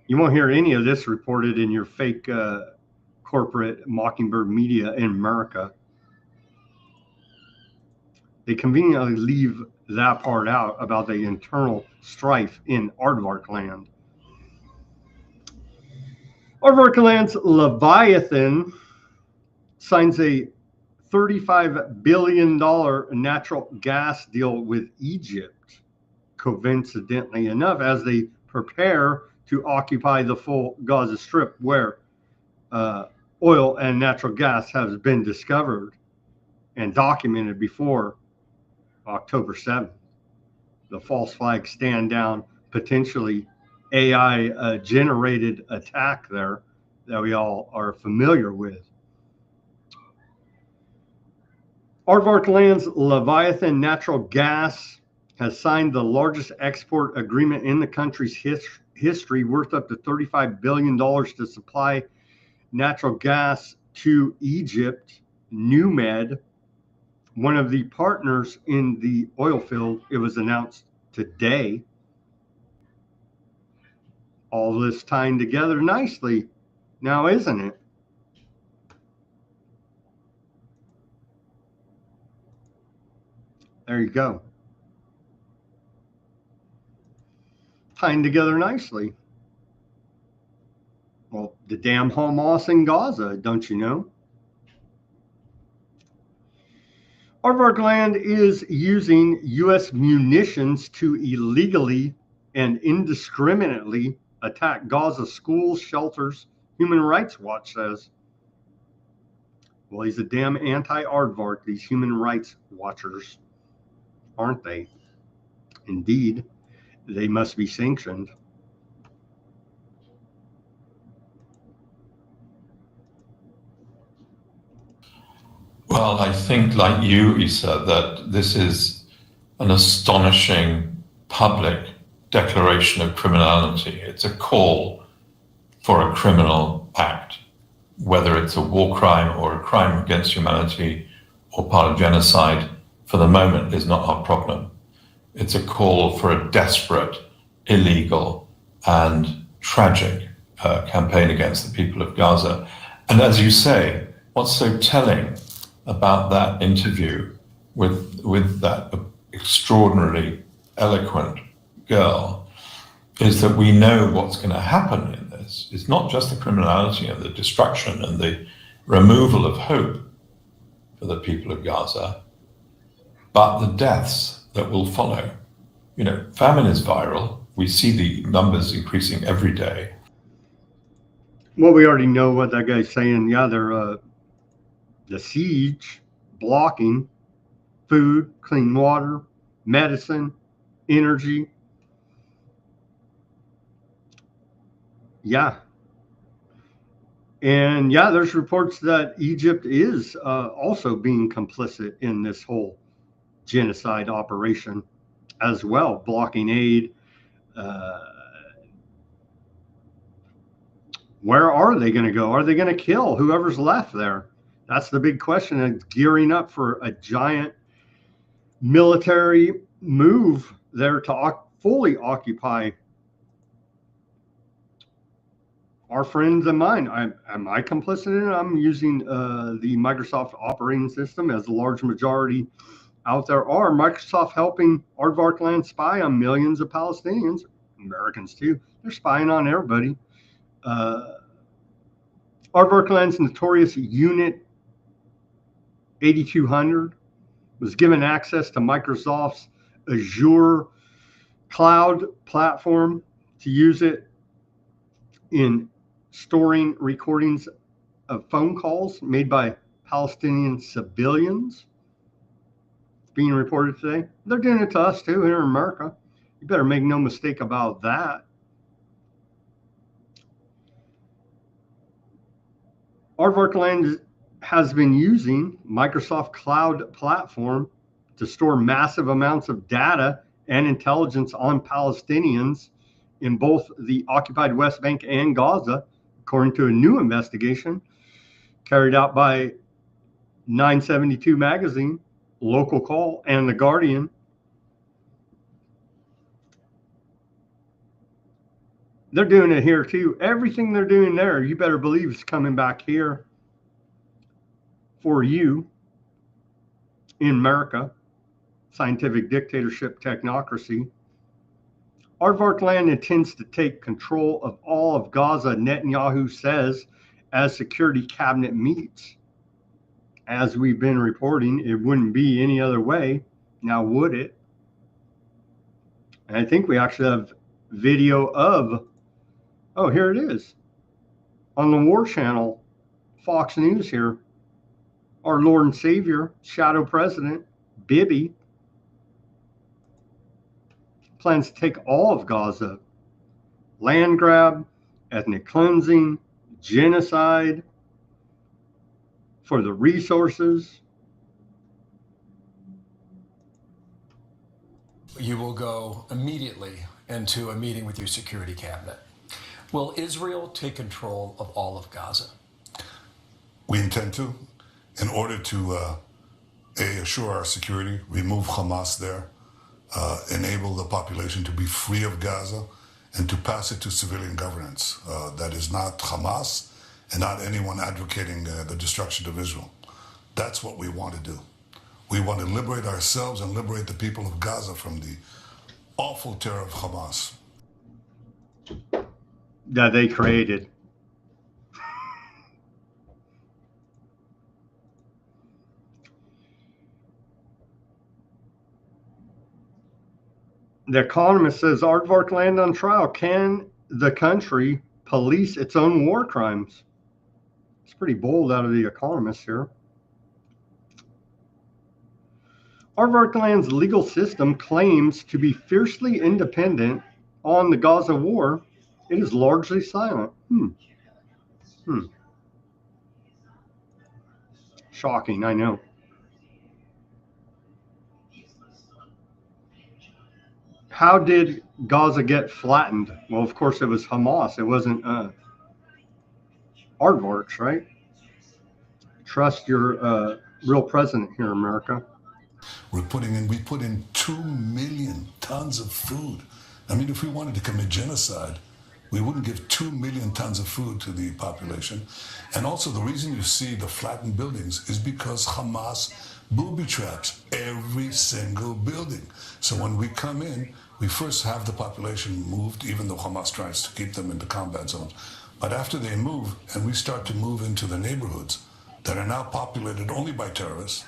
You won't hear any of this reported in your fake corporate Mockingbird media in America. They conveniently leave that part out about the internal strife in Aardvark land. Aardvark land's Leviathan signs a $35 billion natural gas deal with Egypt, coincidentally enough, as they prepare to occupy the full Gaza Strip, where oil and natural gas has been discovered and documented before October 7th. The false flag stand down, potentially AI generated attack there that we all are familiar with. Aardvark land's Leviathan Natural Gas has signed the largest export agreement in the country's history, worth up to $35 billion to supply natural gas to Egypt. NewMed, one of the partners in the oil field, it was announced today. All this tying together nicely now, isn't it? There you go. Tying together nicely. Well, the damn Hamas in Gaza, don't you know? Aardvark land is using U.S. munitions to illegally and indiscriminately attack Gaza schools, shelters, Human Rights Watch says. Well, he's a damn anti-Aardvark, these human rights watchers, aren't they? Indeed, they must be sanctioned. Well, I think, like you, Issa, that this is an astonishing public declaration of criminality. It's a call for a criminal act, whether it's a war crime or a crime against humanity or part of genocide, for the moment is not our problem. It's a call for a desperate, illegal, and tragic campaign against the people of Gaza. And as you say, what's so telling about that interview with that extraordinarily eloquent girl is that we know what's going to happen in this. It's not just the criminality and the destruction and the removal of hope for the people of Gaza, but the deaths that will follow. You know, famine is viral. We see the numbers increasing every day. Well, we already know what that guy's saying. Yeah, they're the siege, blocking food, clean water, medicine, energy. Yeah. And yeah, there's reports that Egypt is also being complicit in this whole genocide operation as well, blocking aid. Where are they going to go? Are they going to kill whoever's left there? That's the big question. And gearing up for a giant military move there to fully occupy our friends and mine. Am I complicit in it? I'm using the Microsoft operating system, as the large majority out there are. Microsoft helping Aardvark Land spy on millions of Palestinians, Americans too. They're spying on everybody. Aardvark Land's notorious Unit 8200 was given access to Microsoft's Azure cloud platform to use it in storing recordings of phone calls made by Palestinian civilians. It's being reported today. They're doing it to us too here in America. You better make no mistake about that. Aardvark Land has been using Microsoft Cloud platform to store massive amounts of data and intelligence on Palestinians in both the occupied West Bank and Gaza, according to a new investigation carried out by 972 magazine, Local Call, and The Guardian. They're doing it here too. Everything they're doing there, you better believe is coming back here for you in America. Scientific dictatorship, technocracy. Aardvark Land intends to take control of all of Gaza, Netanyahu says, as Security Cabinet meets. As we've been reporting, it wouldn't be any other way. Now, would it? And I think we actually have video of, oh, here it is. On the War Channel, Fox News here. Our Lord and Savior, Shadow President, Bibi, plans to take all of Gaza. Land grab, ethnic cleansing, genocide for the resources. You will go immediately into a meeting with your security cabinet. Will Israel take control of all of Gaza? We intend to, in order to assure our security, remove Hamas there, enable the population to be free of Gaza, and to pass it to civilian governance. That is not Hamas and not anyone advocating the destruction of Israel. That's what we want to do. We want to liberate ourselves and liberate the people of Gaza from the awful terror of Hamas that they created. The Economist says Aardvark Land on trial. Can the country police its own war crimes? It's pretty bold out of the Economist here. Aardvark Land's legal system claims to be fiercely independent on the Gaza war. It is largely silent. Shocking, I know. How did Gaza get flattened? Well, of course, it was Hamas. It wasn't Aardvarks, right? Trust your real president here, America. We put in 2 million tons of food. I mean, if we wanted to commit genocide, we wouldn't give 2 million tons of food to the population. And also the reason you see the flattened buildings is because Hamas booby traps every single building. So when we come in, we first have the population moved, even though Hamas tries to keep them in the combat zones. But after they move, and we start to move into the neighborhoods that are now populated only by terrorists,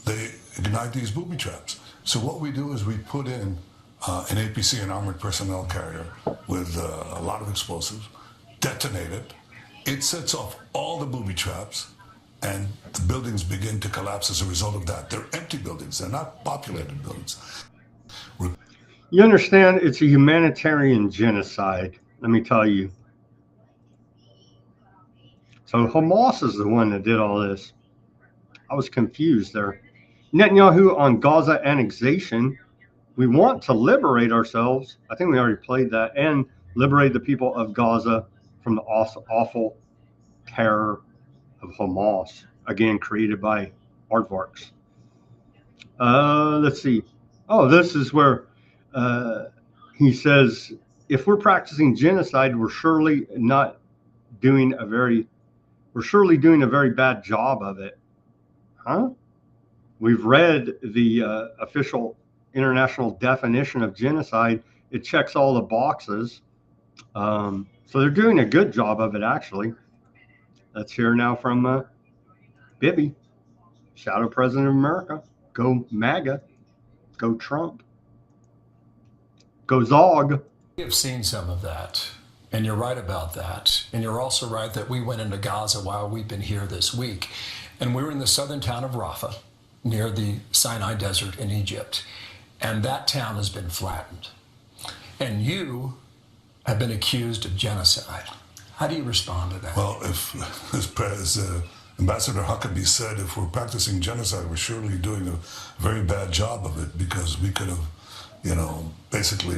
they ignite these booby traps. So what we do is we put in an APC, an armored personnel carrier, with a lot of explosives, detonate it. It sets off all the booby traps, and the buildings begin to collapse as a result of that. They're empty buildings. They're not populated buildings. You understand, it's a humanitarian genocide, let me tell you. So Hamas is the one that did all this. I was confused there. Netanyahu on Gaza annexation. We want to liberate ourselves. I think we already played that. And liberate the people of Gaza from the awful terror of Hamas, again created by aardvarks. Let's see. Oh, this is where he says, if we're practicing genocide, we're surely doing a very bad job of it. Huh? We've read the official international definition of genocide. It checks all the boxes. So they're doing a good job of it, actually. Let's hear now from Bibi, Shadow President of America. Go MAGA. Go Trump. Go Zog. We have seen some of that, and you're right about that. And you're also right that we went into Gaza while we've been here this week. And we were in the southern town of Rafah, near the Sinai Desert in Egypt. And that town has been flattened. And you have been accused of genocide. How do you respond to that? Well, as Ambassador Huckabee said, if we're practicing genocide, we're surely doing a very bad job of it, because we could have, basically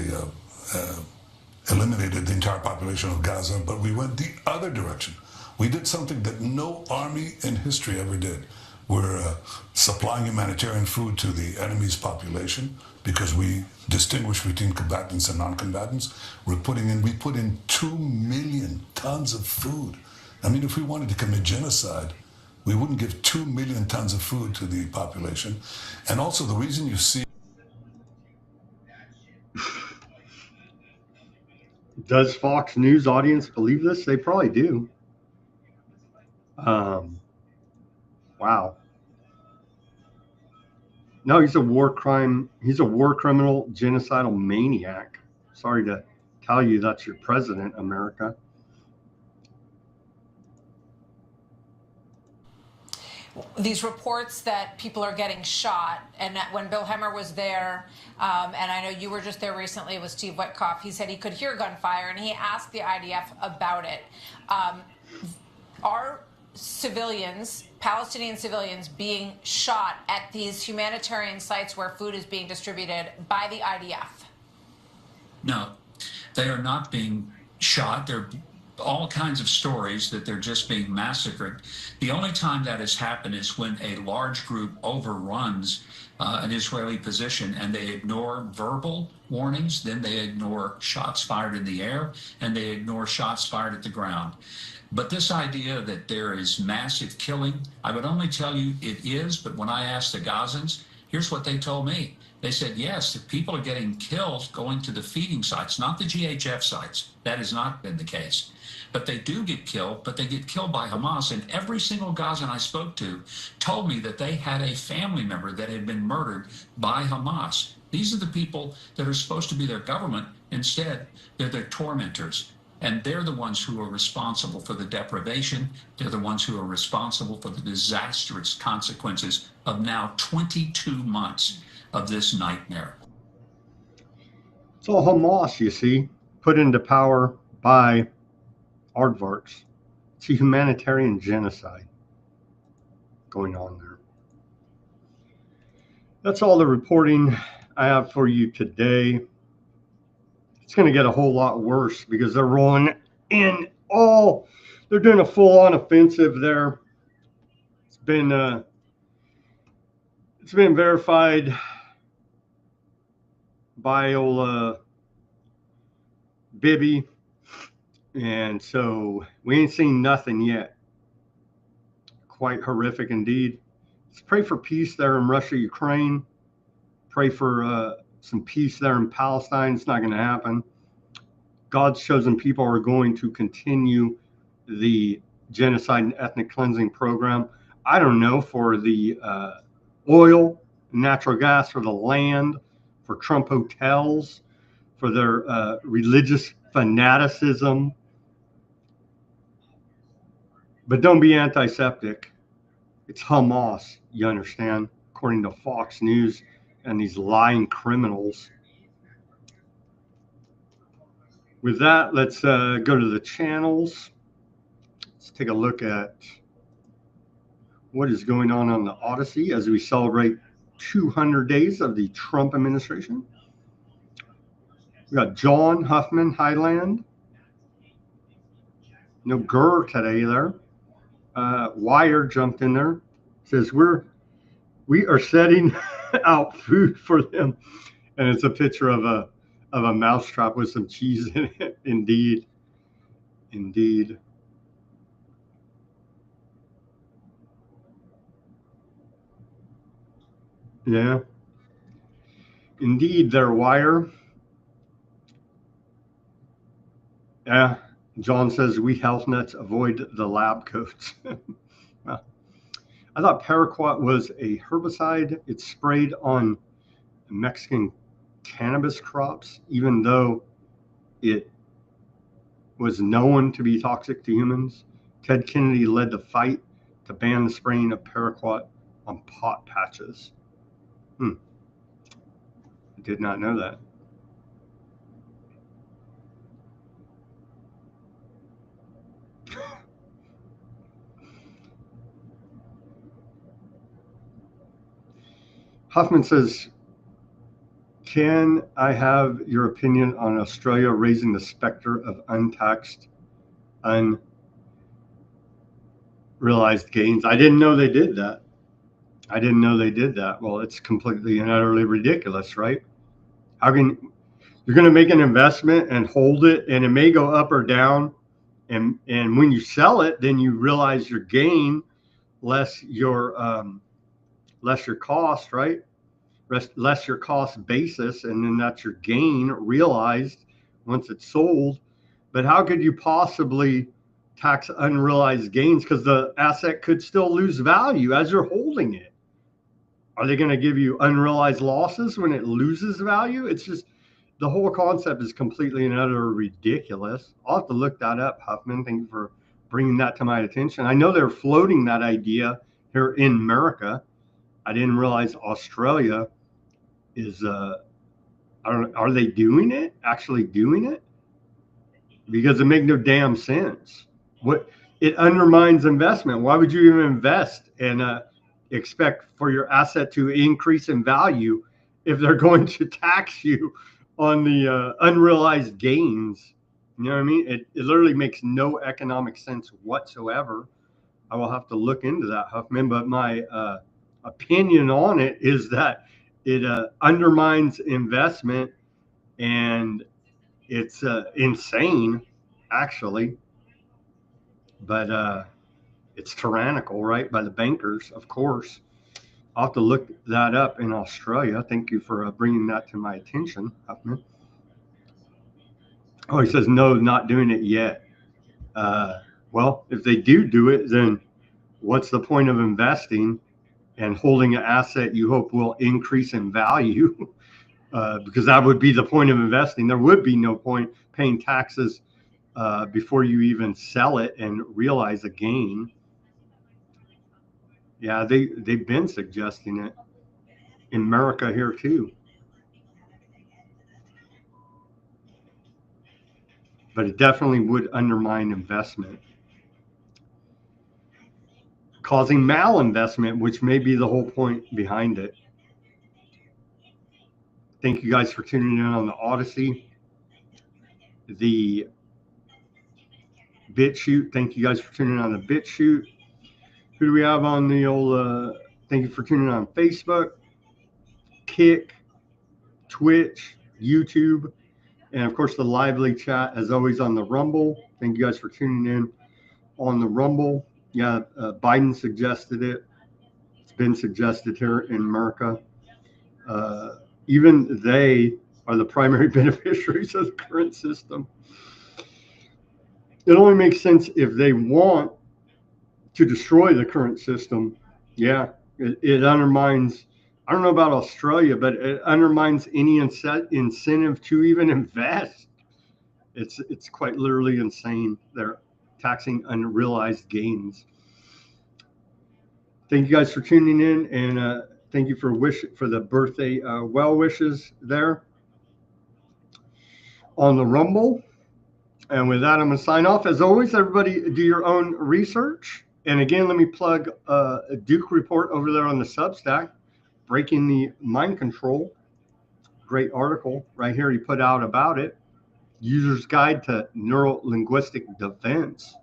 eliminated the entire population of Gaza, but we went the other direction. We did something that no army in history ever did. We're supplying humanitarian food to the enemy's population because we distinguish between combatants and non-combatants. We put in 2 million tons of food. I mean, if we wanted to commit genocide, we wouldn't give 2 million tons of food to the population. And also the reason you see... Does Fox News audience believe this? They probably do. Wow. No, he's a war criminal, genocidal maniac. Sorry to tell you that's your president, America. These reports that people are getting shot, and that when Bill Hemmer was there, and I know you were just there recently with Steve Witkoff, he said he could hear gunfire, and he asked the IDF about it. Are civilians, Palestinian civilians, being shot at these humanitarian sites where food is being distributed by the IDF? No, they are not being shot. There are all kinds of stories that they're just being massacred. The only time that has happened is when a large group overruns an Israeli position and they ignore verbal warnings, then they ignore shots fired in the air, and they ignore shots fired at the ground. But this idea that there is massive killing, I would only tell you it is, but when I asked the Gazans, here's what they told me. They said, yes, if people are getting killed going to the feeding sites, not the GHF sites. That has not been the case. But they do get killed, but they get killed by Hamas. And every single Gazan I spoke to told me that they had a family member that had been murdered by Hamas. These are the people that are supposed to be their government. Instead, they're their tormentors. And they're the ones who are responsible for the deprivation. They're the ones who are responsible for the disastrous consequences of now 22 months of this nightmare. It's all Hamas, you see, put into power by aardvarks. It's a humanitarian genocide going on there. That's all the reporting I have for you today. It's going to get a whole lot worse because they're rolling in they're doing a full-on offensive there. It's been verified by Bibi, and so we ain't seen nothing yet. Quite horrific indeed. Let's pray for peace there in Russia, Ukraine. Pray for some peace there in Palestine. It's not going to happen. God's chosen people are going to continue the genocide and ethnic cleansing program. I don't know, for the oil, natural gas, for the land, for Trump hotels, for their religious fanaticism. But don't be anti-Semitic. It's Hamas, you understand, according to Fox News and these lying criminals. With that, let's go to the channels. Let's take a look at what is going on the Odysee as we celebrate 200 days of the Trump administration. We got John Huffman Highland. No Gurr today there. Wire jumped in there. Says we are setting out food for them, and it's a picture of a mousetrap with some cheese in it. Indeed. Yeah. Indeed, their Wire. Yeah. John says we health nuts avoid the lab coats. Well, I thought paraquat was a herbicide. It's sprayed on Mexican cannabis crops, even though it was known to be toxic to humans. Ted Kennedy led the fight to ban the spraying of paraquat on pot patches. I did not know that. Huffman says, can I have your opinion on Australia raising the specter of untaxed, unrealized gains? I didn't know they did that. Well, it's completely and utterly ridiculous, right? How can you're going to make an investment and hold it, and it may go up or down, and when you sell it, then you realize your gain less your cost, right? Less your cost basis, and then that's your gain realized once it's sold. But how could you possibly tax unrealized gains, because the asset could still lose value as you're holding it? Are they going to give you unrealized losses when it loses value? It's just, the whole concept is completely and utterly ridiculous. I'll have to look that up, Huffman. Thank you for bringing that to my attention. I know they're floating that idea here in America. I didn't realize Australia is, are they doing it? Actually doing it? Because it makes no damn sense. It undermines investment. Why would you even invest and expect for your asset to increase in value if they're going to tax you on the unrealized gains? You know what I mean? It literally makes no economic sense whatsoever. I will have to look into that, Huffman, but my opinion on it is that it undermines investment, and it's insane, actually. But it's tyrannical, right, by the bankers, of course. I'll have to look that up in Australia. Thank you for bringing that to my attention, Huffman. Oh, he says, no, not doing it yet. Well, if they do it, then what's the point of investing and holding an asset you hope will increase in value? Because that would be the point of investing. There would be no point paying taxes before you even sell it and realize a gain. Yeah, they've been suggesting it in America here too. But it definitely would undermine investment, causing malinvestment, which may be the whole point behind it. Thank you guys for tuning in on the Odysee, the Bitchute. Thank you guys for tuning in on the Bitchute. Who do we have on the old? Thank you for tuning in on Facebook, Kick, Twitch, YouTube, and of course the lively chat as always on the Rumble. Thank you guys for tuning in on the Rumble. Yeah, Biden suggested it. It's been suggested here in America. Even they are the primary beneficiaries of the current system. It only makes sense if they want to destroy the current system. Yeah, it undermines, I don't know about Australia, but it undermines any incentive to even invest. It's quite literally insane. They're taxing unrealized gains. Thank you guys for tuning in, and thank you for the birthday well wishes there on the Rumble. And with that, I'm going to sign off. As always, everybody do your own research. And again, let me plug a Duke report over there on the Substack, Breaking the Mind Control. Great article right here he put out about it. User's Guide to Neuro-Linguistic Defense.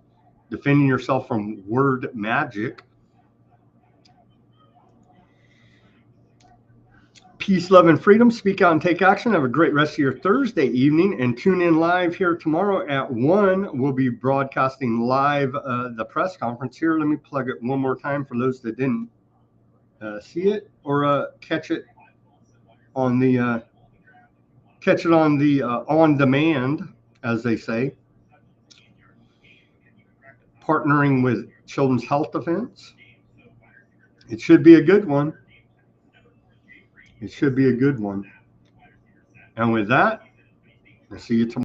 defending yourself from word magic. Peace, love, and freedom. Speak out and take action. Have a great rest of your Thursday evening, and tune in live here tomorrow at 1. We'll be broadcasting live the press conference here. Let me plug it one more time for those that didn't see it or catch it on the on demand, as they say. Partnering with Children's Health Defense. It should be a good one. It should be a good one. And with that, I'll see you tomorrow.